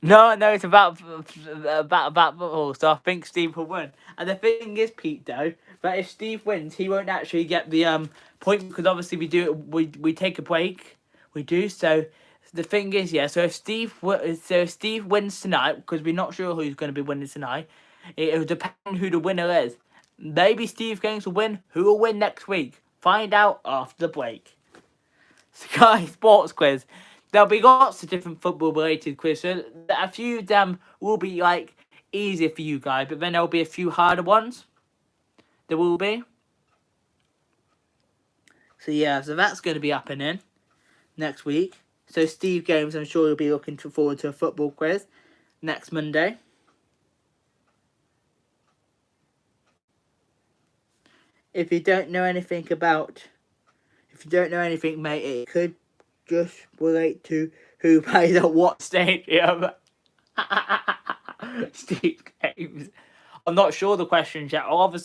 No, it's about football. So I think Steve will win. And the thing is, Pete, though, that if Steve wins, he won't actually get the point because obviously we take a break. We do. So the thing is, yeah. So if Steve wins tonight, because we're not sure who's going to be winning tonight, it'll depend on who the winner is. Maybe Steve Gaines will win. Who will win next week? Find out after the break. Sky Sports Quiz. There'll be lots of different football related quizzes. A few of them will be like easier for you guys, but then there'll be a few harder ones. There will be. So yeah, so that's going to be happening next week. So Steve Games, I'm sure you'll be looking forward to a football quiz next Monday. If you don't know anything, mate, it could just relate to who plays at what stadium. Steve Games. I'm not sure the questions yet. What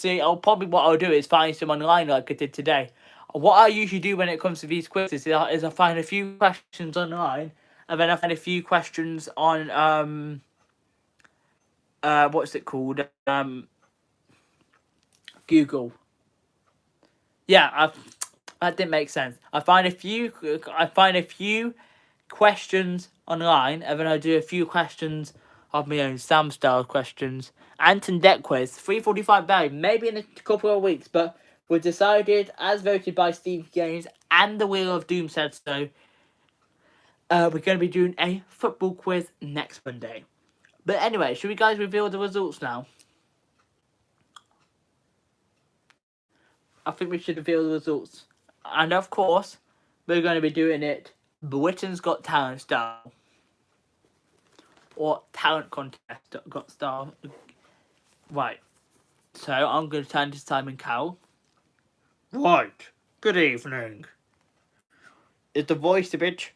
I'll do is find some online like I did today. What I usually do when it comes to these quizzes is I find a few questions online, and then I find a few questions on what's it called? Google. Yeah, that didn't make sense. I find a few questions online, and then I do a few questions of my own, Sam style questions. Anton Deck quiz, 3:45 Barry, maybe in a couple of weeks, but we decided, as voted by Steve Gaines and the Wheel of Doom said so, we're going to be doing a football quiz next Monday. But anyway, should we guys reveal the results now? I think we should reveal the results. And of course, we're going to be doing it Britain's Got Talent style. Or talent contest got style. Right. So I'm going to turn to Simon Cowell. Right. Good evening. Is the voice a bit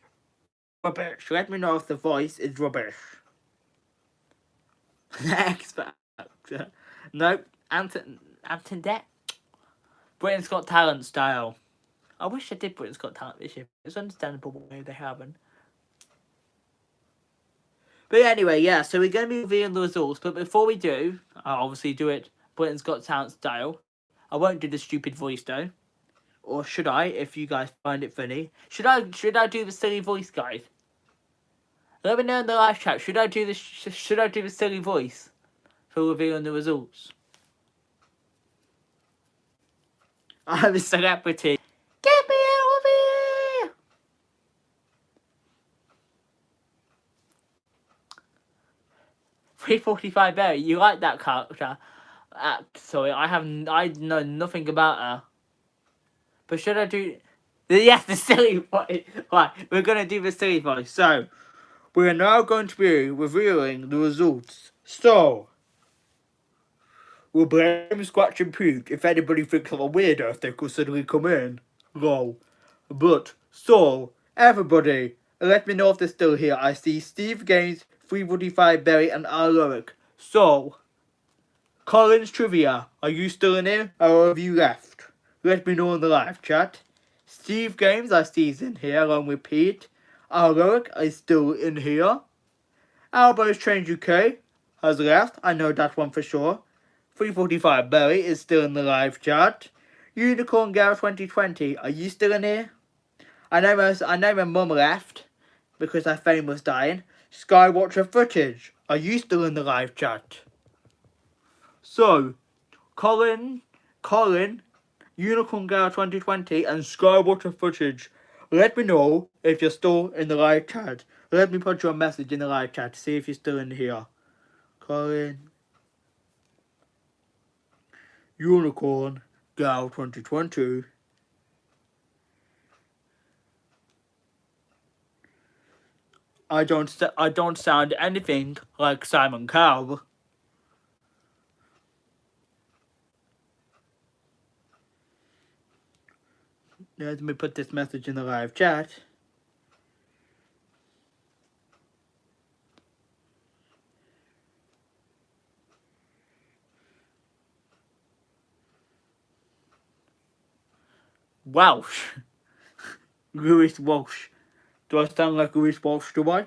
rubbish? Let me know if the voice is rubbish. Next factor. Nope. Anton Deck. Britain's Got Talent style. I wish I did Britain's Got Talent this year. It's understandable why they haven't. But anyway, yeah, so we're going to be revealing the results. But before we do, I'll obviously do it Britain's Got Talent style. I won't do the stupid voice though. Or should I, if you guys find it funny? Should I do the silly voice, guys? Let me know in the live chat. Should I do the silly voice for revealing the results? I'm a celebrity. Get me out of here! $3.45 Barry, you like that character? Sorry, I know nothing about her. But should I do... Yeah, the silly voice. Right, we're going to do the silly voice. So, we are now going to be revealing the results. So, we'll blame Scratch and Puke if anybody thinks I'm a weirdo if they could suddenly come in. Lol. But, so, everybody, let me know if they're still here. I see Steve Gaines, 345 Berry, and Aloric. So, Collins Trivia, are you still in here, or have you left? Let me know in the live chat. Steve Games, I see is in here, along with Pete. Aloric is still in here. Albo's Trains UK has left, I know that one for sure. 345 Berry is still in the live chat. Unicorn Girl 2020, are you still in here? I know my mum left because her phone was dying. Skywatcher footage, are you still in the live chat? So, Colin, Unicorn Girl 2020 and Skywatcher footage, let me know if you're still in the live chat. Let me put your message in the live chat to see if you're still in here. Colin, Unicorn Girl 2020. I don't sound anything like Simon Cowell. Let me put this message in the live chat. Welsh. Lewis Walsh. Do I sound like Lewis Walsh, do I?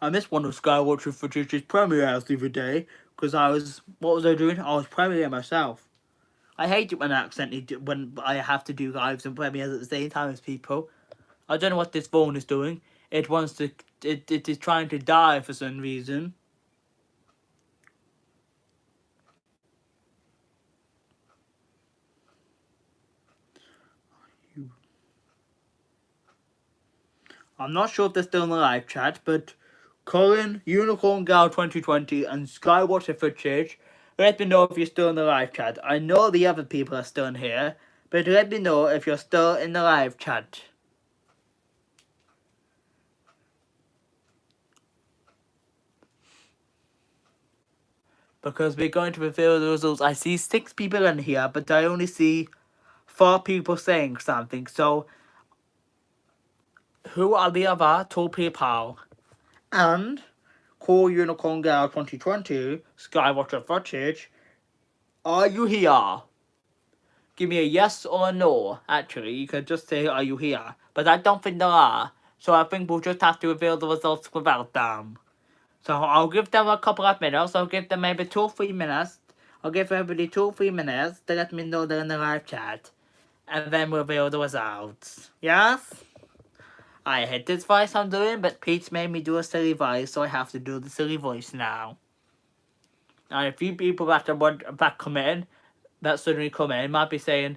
I missed one of Skywatcher footage's premieres the other day because what was I doing? I was premiering myself. I hate it when I have to do lives and premieres at the same time as people. I don't know what this phone is doing. It is trying to die for some reason. I'm not sure if they're still in the live chat, but Colin, Unicorn Girl 2020 and Skywatcher footage, let me know if you're still in the live chat. I know the other people are still in here, but let me know if you're still in the live chat. Because we're going to reveal the results. I see 6 people in here, but I only see 4 people saying something. So, who are the other 2 people? And Cool Unicorn Girl 2020, Skywatcher footage, are you here? Give me a yes or a no. Actually, you could just say, are you here? But I don't think there are. So I think we'll just have to reveal the results without them. So I'll give them a couple of minutes. I'll give them maybe 2 or 3 minutes. I'll give everybody 2 or 3 minutes to let me know they're in the live chat. And then we'll reveal the results. Yes? I hate this voice I'm doing, but Pete made me do a silly voice, so I have to do the silly voice now. And a few people that suddenly come in, might be saying,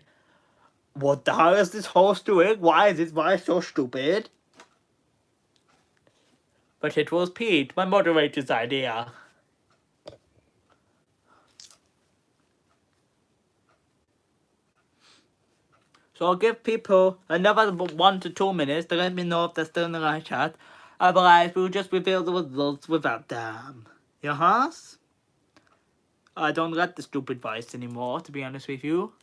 what the hell is this host doing? Why is this voice so stupid? But it was Pete, my moderator's idea. So I'll give people another 1 to 2 minutes to let me know if they're still in the live chat. Otherwise, we'll just reveal the results without them. Yes? I don't like the stupid voice anymore, to be honest with you.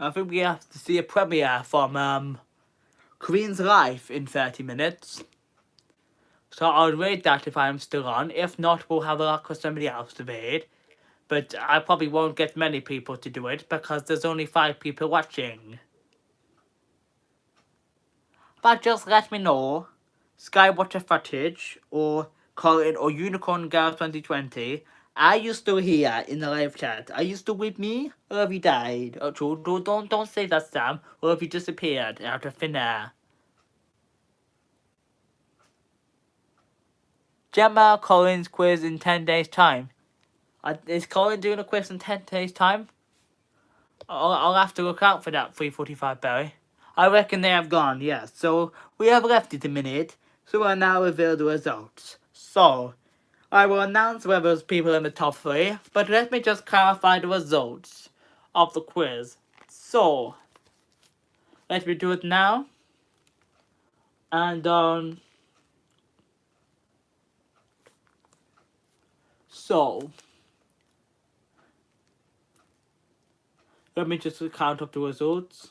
I think we have to see a premiere from Queen's Life in 30 minutes. So I'll read that if I'm still on. If not, we'll have a luck with somebody else to read. But I probably won't get many people to do it because there's only 5 people watching. But just let me know, Skywatcher footage or Colin or Unicorn Girl 2020, are you still here in the live chat? Are you still with me? Or have you died? Oh, don't say that, Sam. Or have you disappeared out of thin air? Gemma Colin's quiz in 10 days' time. Is Colin doing a quiz in 10 days' time? I'll have to look out for that 3:45 Barry. I reckon they have gone, yes. So we have left it a minute. So we'll now reveal the results. So I will announce whether there's people in the top 3, but let me just clarify the results of the quiz. So let me do it now. And so let me just count up the results.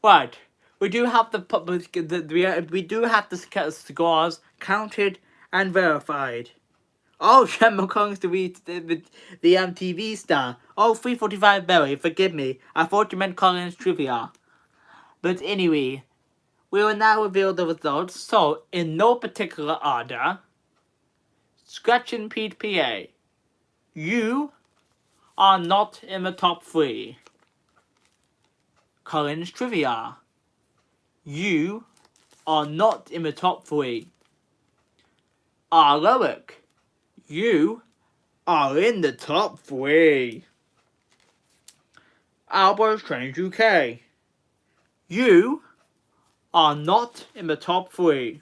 Right, we do have we do have the scores counted and verified. Oh, Gemma Collins, the TV star. Oh, 345 Berry, forgive me. I thought you meant Collins Trivia. But anyway, we will now reveal the results. So, in no particular order, Scratch and Pete PA, you are not in the top 3. Collins Trivia, you are not in the top 3. Loic, you are in the top 3. Albert Strange UK, you are not in the top 3.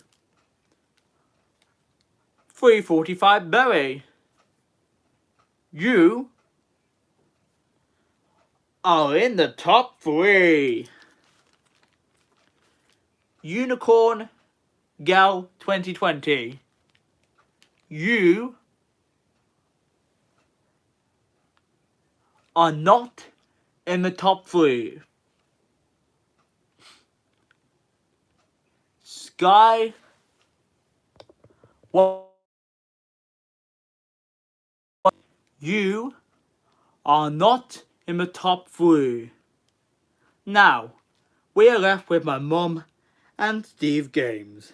345 Berry, you are in the top 3. Unicorn Gal 2020, you are not in the top 3. Sky you are not in the top 3. Now, we are left with my mum and Steve Games.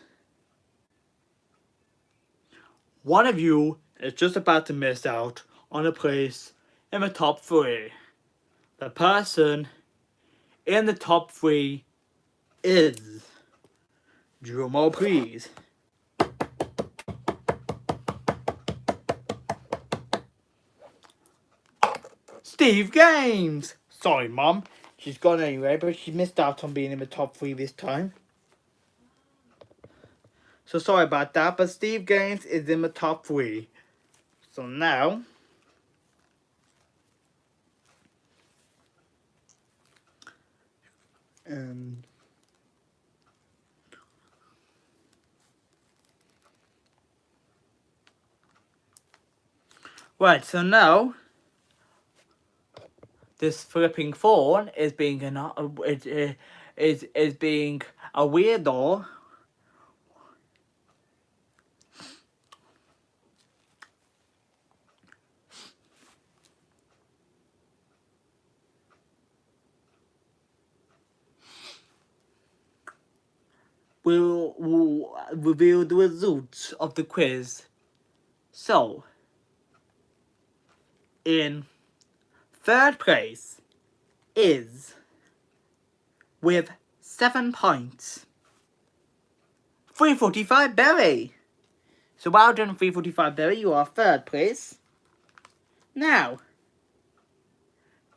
One of you is just about to miss out on a place in the top 3. The person in the top 3 is, drum roll please, Steve Games. Sorry, Mum. She's gone anyway, but she missed out on being in the top 3 this time. So sorry about that, but Steve Games is in the top 3. So now, right, so now this flipping phone is being is being a weirdo. We'll reveal the results of the quiz. So, in third place is, with 7 points, 345 Berry. So well done, 345 Berry, you are third place. Now,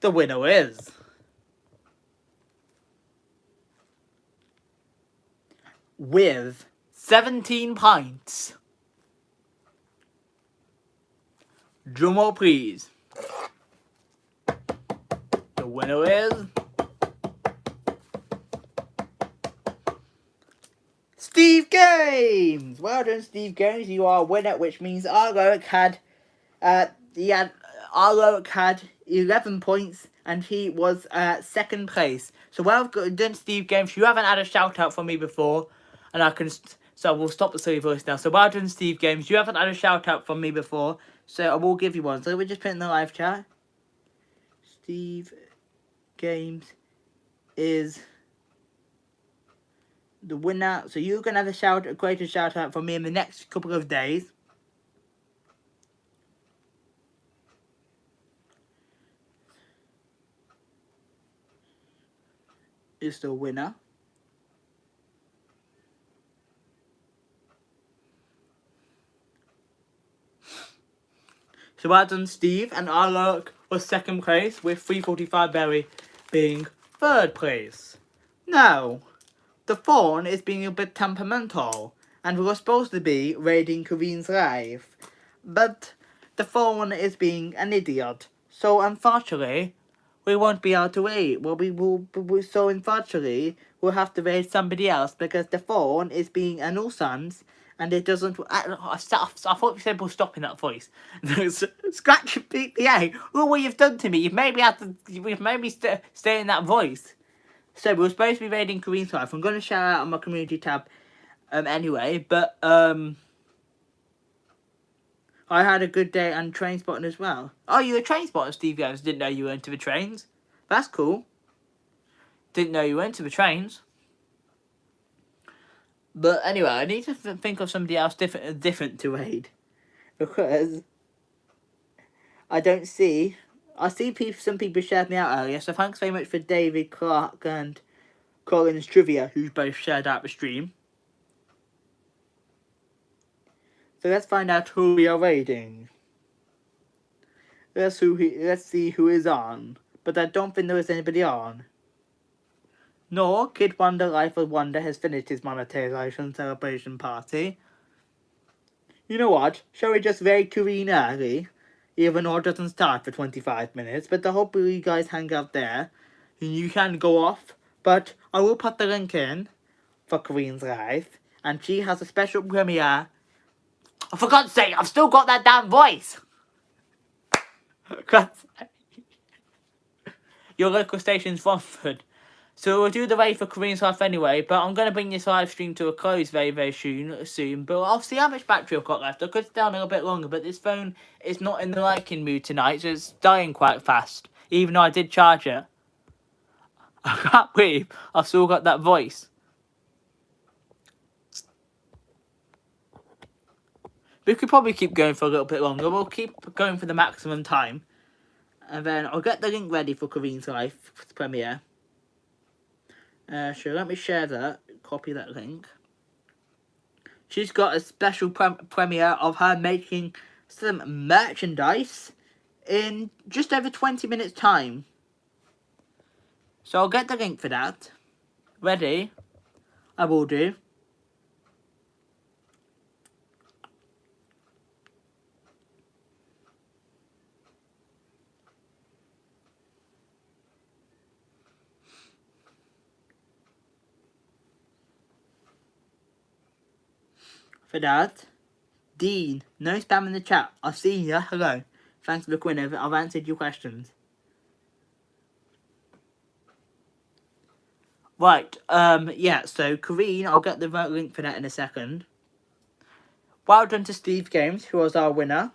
the winner is, with 17 points, drum roll please, the winner is Steve Games. Well done, Steve Games, you are a winner, which means Loic had 11 points and he was second place. So well done, Steve Games. You haven't had a shout out from me before, and so we'll stop the silly voice now. So well done, Steve Games. You haven't had a shout out from me before, so I will give you one. So we just put in the live chat. Steve Games is the winner. So you're gonna have a greater shout out from me in the next couple of days. Is the winner. So well done, Steve, and Loic was second place, with 345 Berry being third place. Now, the phone is being a bit temperamental, and we were supposed to be raiding Caravan's life, but the phone is being an idiot. So unfortunately, we won't be able to raid. So unfortunately, we'll have to raid somebody else because the phone is being a nuisance. And it doesn't. I thought you said we're stopping that voice. Scratch PPA. Look what you've done to me. You've made me have to. You've made me stay in that voice. So we were supposed to be raiding Korean's life. I'm gonna shout out on my community tab anyway, but I had a good day and train spotting as well. Oh, you were train spotting, Steve Jones. Didn't know you were into the trains. That's cool. Didn't know you were into the trains. But anyway, I need to think of somebody else different to raid. Because I don't see... I see some people shared me out earlier, so thanks very much for David, Clark and Colin's Trivia, who's both shared out the stream. So let's find out who we are raiding. Let's see who is on. But I don't think there is anybody on. Nor Kid Wonder Life of Wonder has finished his monetization celebration party. You know what? Shall we just raid Korean early? Even though it doesn't start for 25 minutes. But I hope you guys hang out there. And you can go off. But I will put the link in for Korean's Life. And she has a special premiere. Oh, for God's sake, I've still got that damn voice! Your local station's Romford. So we'll do the raid for Korean's Life anyway, but I'm going to bring this live stream to a close very soon. But I'll see how much battery I've got left. I could stay on a little bit longer, but this phone is not in the liking mood tonight, so it's dying quite fast. Even though I did charge it. I can't believe I've still got that voice. We could probably keep going for a little bit longer. We'll keep going for the maximum time. And then I'll get the link ready for Korean's Life premiere. Sure, let me share that. Copy that link. She's got a special premiere of her making some merchandise in just over 20 minutes time. So I'll get the link for that. Ready? I will do. For that, Dean, no spam in the chat. I've seen you. Hello. Thanks for the quiz. I've answered your questions. Right, yeah, so Kareen, I'll get the link for that in a second. Well done to Steve Games, who was our winner.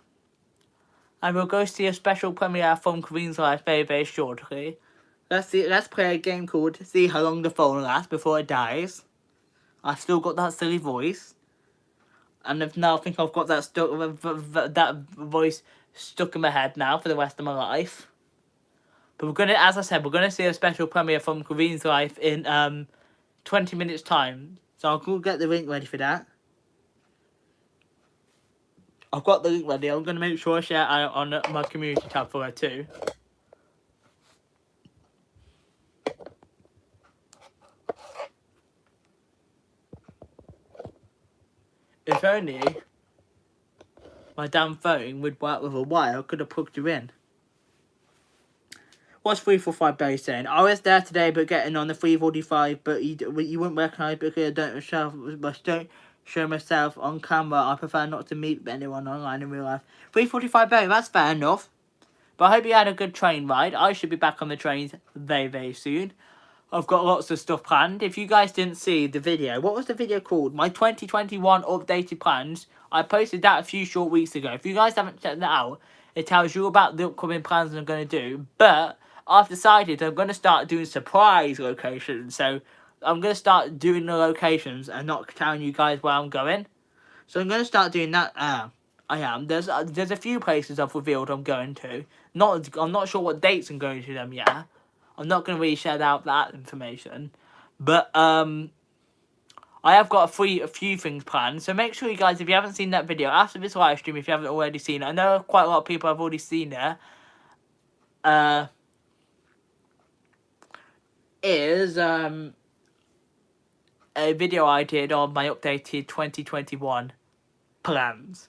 And we'll go see a special premiere from Kareen's Life very shortly. Let's play a game called See How Long the Phone Lasts Before It Dies. I've still got that silly voice. And now I think I've got that voice stuck in my head now for the rest of my life. But we're gonna, as I said, we're gonna see a special premiere from Kareen's Life in 20 minutes time. So I'll go get the link ready for that. I've got the link ready. I'm gonna make sure I share it on my community tab for her too. If only my damn phone would work with a wire, I could have plugged you in. What's 345 Barry saying? I was there today, but getting on the 345, but you wouldn't recognise because I don't show myself on camera. I prefer not to meet anyone online in real life. 345 Barry, that's fair enough. But I hope you had a good train ride. I should be back on the trains very soon. I've got lots of stuff planned. If you guys didn't see the video, what was the video called? My 2021 updated plans. I posted that a few short weeks ago. If you guys haven't checked that out, it tells you about the upcoming plans I'm going to do. But I've decided I'm going to start doing surprise locations. So I'm going to start doing the locations and not telling you guys where I'm going. So I'm going to start doing that. I am. There's a few places I've revealed I'm going to. I'm not sure what dates I'm going to them yet. I'm not going to really share out that information. But I have got a few things planned. So make sure you guys, if you haven't seen that video, after this live stream, if you haven't already seen it, I know quite a lot of people have already seen it. Is a video I did on my updated 2021 plans.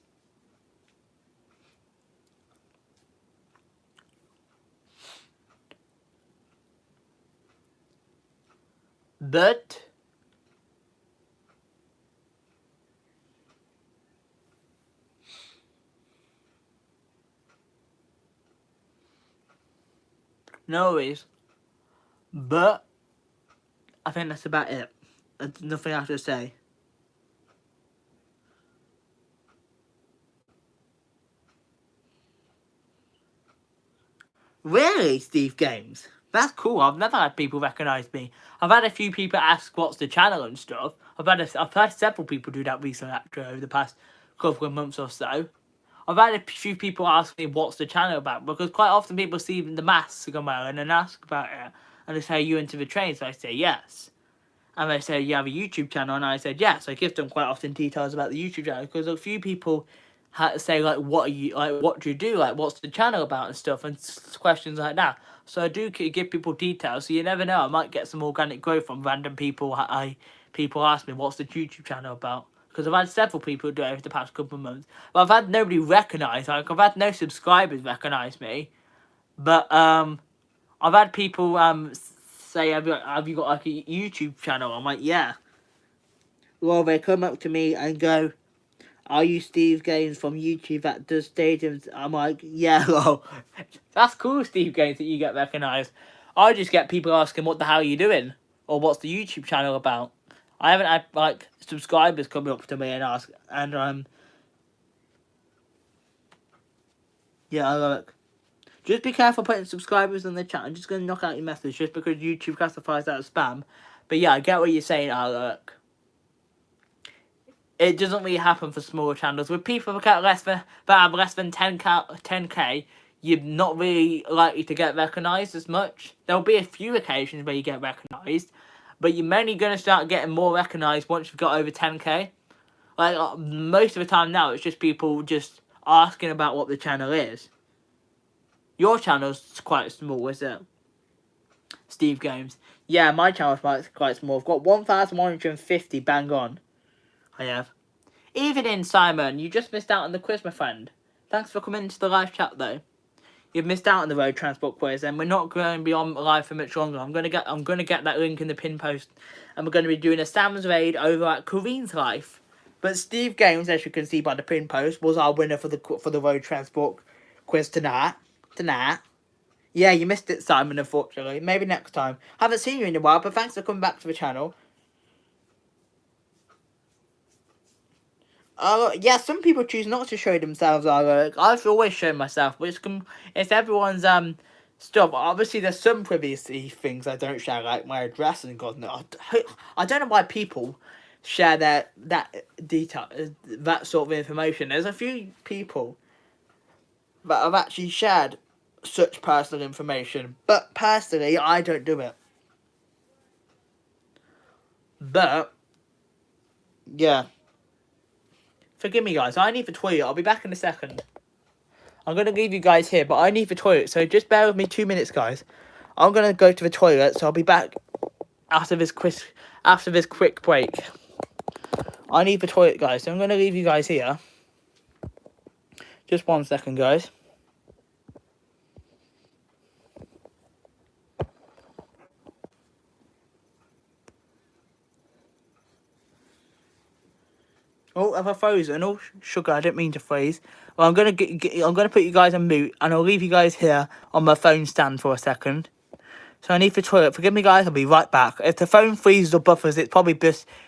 But no worries. But I think that's about it. There's nothing else to say. Really, Steve Games? That's cool. I've never had people recognise me. I've had a few people ask what's the channel and stuff. I've had several people do that recently actually over the past couple of months or so. I've had a few people ask me what's the channel about, because quite often people see the mask I'm wearing and ask about it, and they say, are you into the train? So I say yes. And they say, you have a YouTube channel? And I said yes. I give them quite often details about the YouTube channel, because a few people say like, what do you do, like what's the channel about and stuff, and questions like that. So I do give people details, so you never know, I might get some organic growth from random people. People ask me what's the YouTube channel about, because I've had several people do it over the past couple of months, but I've had nobody recognise, like I've had no subscribers recognise me, but I've had people say, have you got like a YouTube channel? I'm like, yeah. Well, they come up to me and go, are you Steve Gaines from YouTube that does stadiums? I'm like, yeah, well, that's cool, Steve Gaines, that you get recognised. I just get people asking, what the hell are you doing? Or what's the YouTube channel about? I haven't had, like, subscribers coming up to me and ask, and, yeah, look. Just be careful putting subscribers in the chat. I'm just going to knock out your message just because YouTube classifies that as spam. But yeah, I get what you're saying, look. It doesn't really happen for smaller channels. With people that have less than 10k, you're not really likely to get recognised as much. There'll be a few occasions where you get recognised, but you're mainly going to start getting more recognised once you've got over 10k. Like, most of the time now, it's just people just asking about what the channel is. Your channel's quite small, is it? Steve Games. Yeah, my channel's quite small. I've got 1,150 bang on. I have. Even in, Simon, you just missed out on the quiz, my friend. Thanks for coming into the live chat, though. You've missed out on the road transport quiz, and we're not going to be on live for much longer. I'm gonna get that link in the pin post, and we're going to be doing a Sam's raid over at Caravan's life. But Steve Games, as you can see by the pin post, was our winner for the road transport quiz tonight. Yeah, you missed it, Simon, unfortunately. Maybe next time. Haven't seen you in a while, but thanks for coming back to the channel. Yeah, some people choose not to show themselves. I've always shown myself, but it's everyone's stuff. Obviously, there's some privacy things I don't share, like my address and God no. I don't know why people share that detail, that sort of information. There's a few people that have actually shared such personal information, but personally, I don't do it. But yeah. Forgive me, guys. I need the toilet. I'll be back in a second. I'm going to leave you guys here, but I need the toilet. So just bear with me 2 minutes, guys. I'm going to go to the toilet, so I'll be back after this quick break. I need the toilet, guys. So I'm going to leave you guys here. Just 1 second, guys. Oh, have I frozen? Oh, sugar, I didn't mean to freeze. Well, I'm going to put you guys on mute, and I'll leave you guys here on my phone stand for a second. So I need the toilet. Forgive me, guys. I'll be right back. If the phone freezes or buffers, it's probably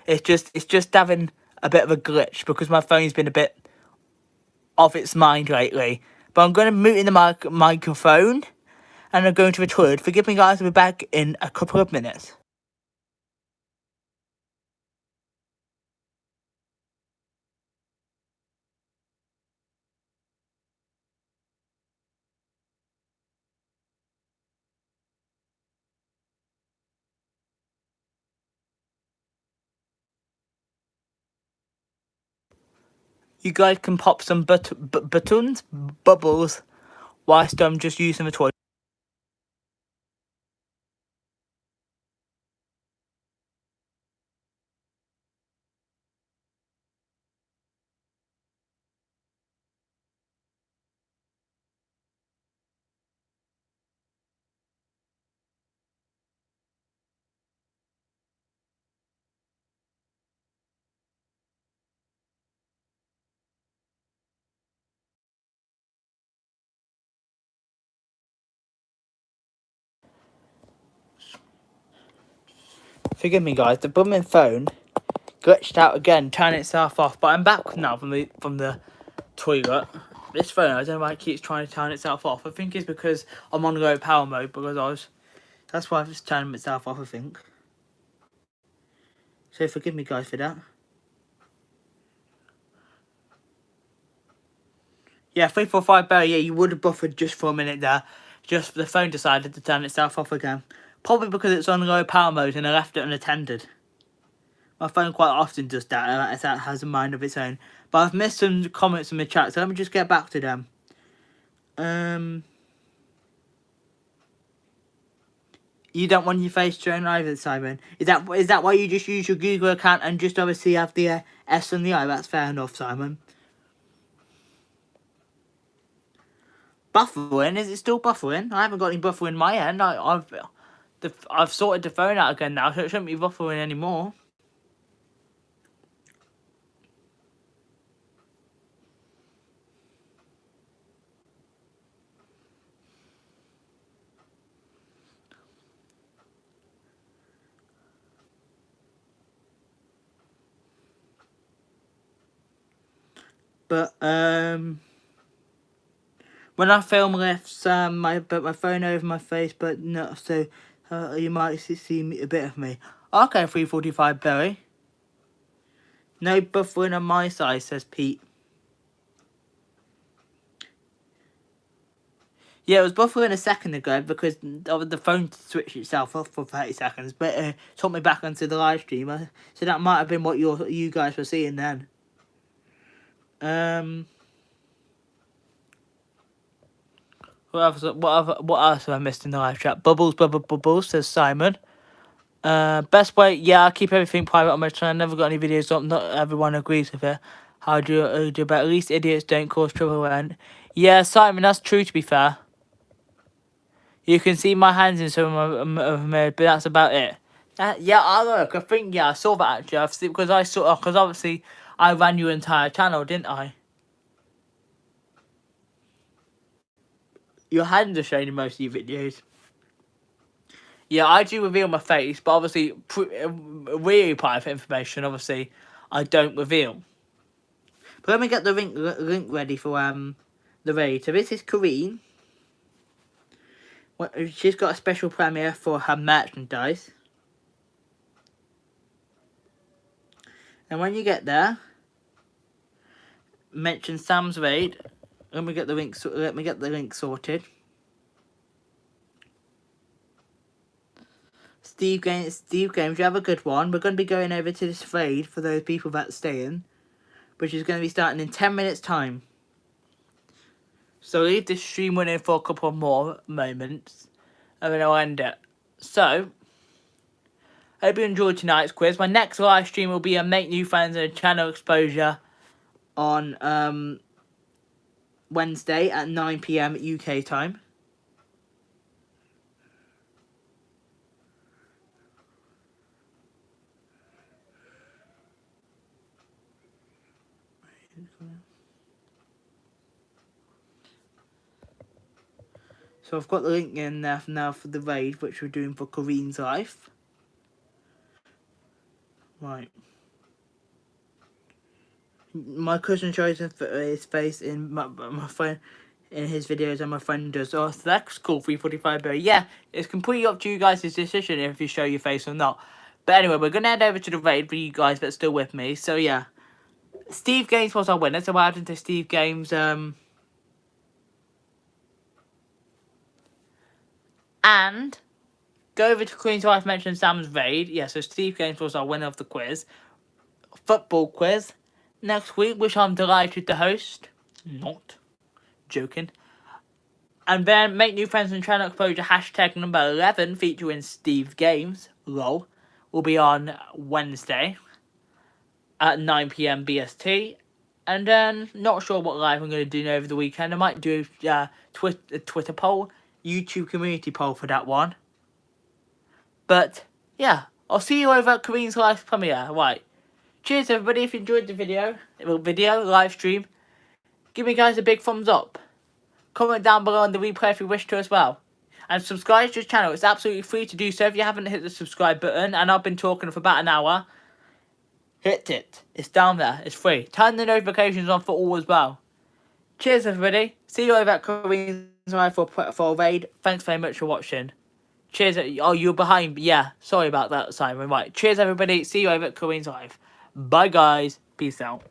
it's just having a bit of a glitch because my phone's been a bit off its mind lately. But I'm going to mute in the microphone, and I'm going to the toilet. Forgive me, guys. I'll be back in a couple of minutes. You guys can pop some bubbles, whilst I'm just using the toilet. Forgive me, guys. The blooming phone glitched out again, turned itself off. But I'm back now from the toilet. This phone, I don't know why it keeps trying to turn itself off. I think it's because I'm on low power mode because that's why it's turning itself off, I think. So forgive me, guys, for that. Yeah, 345 Barry, yeah, you would have buffered just for a minute there. Just the phone decided to turn itself off again. Probably because it's on low power mode and I left it unattended. My phone quite often does that, as that has a mind of its own. But I've missed some comments in the chat, so let me just get back to them. You don't want your face shown either, Simon. Is that why you just use your Google account and just obviously have the S and the I? That's fair enough, Simon. Buffering? Is it still buffering? I haven't got any buffering in my end. I've sorted the phone out again now, so it shouldn't be buffering anymore. But when I film lifts, I put my phone over my face, but no, so you might see a bit of me. Okay, 345 Berry. No buffering on my side, says Pete. Yeah, it was buffering a second ago because the phone switched itself off for 30 seconds, but took me back onto the live stream. So that might have been what you guys were seeing then. What else have I missed in the live chat? Bubbles, says Simon. Best way, yeah, I keep everything private on my channel. I never got any videos up. Not everyone agrees with it. How do you do about at least idiots don't cause trouble around? Yeah, Simon, that's true, to be fair. You can see my hands in some of them, but that's about it. Yeah, I think, I saw that actually. Because obviously I ran your entire channel, didn't I? Your hands are showing in most of your videos. Yeah, I do reveal my face, but obviously, really private information, obviously, I don't reveal. But let me get the link ready for the raid. So this is Corrine. She's got a special premiere for her merchandise. And when you get there, mention Sam's raid. Let me get the link sorted. Steve Games, you have a good one. We're going to be going over to this raid for those people that stay in, which is going to be starting in 10 minutes time. So leave this stream running for a couple more moments, and then I'll end it. So, I hope you enjoyed tonight's quiz. My next live stream will be a Make New Friends and Channel Exposure on Wednesday at 9 PM UK time. So I've got the link in there now for the raid, which we're doing for Corrine's life. Right. My cousin shows his face in my friend in his videos, and my friend does. Oh, so that's cool. 345 Berry. Yeah, it's completely up to you guys' decision if you show your face or not. But anyway, we're gonna head over to the raid for you guys that's still with me. So yeah, Steve Games was our winner. So what happened to Steve Games? And go over to Queen's Wife, mention Sam's raid. Yeah, so Steve Games was our winner of the quiz. Football quiz next week, which I'm delighted to host. Not joking. And then Make New Friends and Channel Exposure hashtag number 11 featuring Steve Games, lol, will be on Wednesday at 9 PM BST. And then, not sure what live I'm going to do over the weekend. I might do a Twitter poll, YouTube community poll for that one. But, yeah, I'll see you over at Kareem's live premiere. Right. Cheers, everybody. If you enjoyed the video, live stream, give me guys a big thumbs up. Comment down below on the replay if you wish to as well. And subscribe to the channel. It's absolutely free to do so if you haven't hit the subscribe button. And I've been talking for about an hour. Hit it. It's down there. It's free. Turn the notifications on for all as well. Cheers, everybody. See you over at Caravan for a raid. Thanks very much for watching. Cheers. Oh, you're behind. Yeah, sorry about that, Simon. Right. Cheers, everybody. See you over at Caravan Live. Bye, guys. Peace out.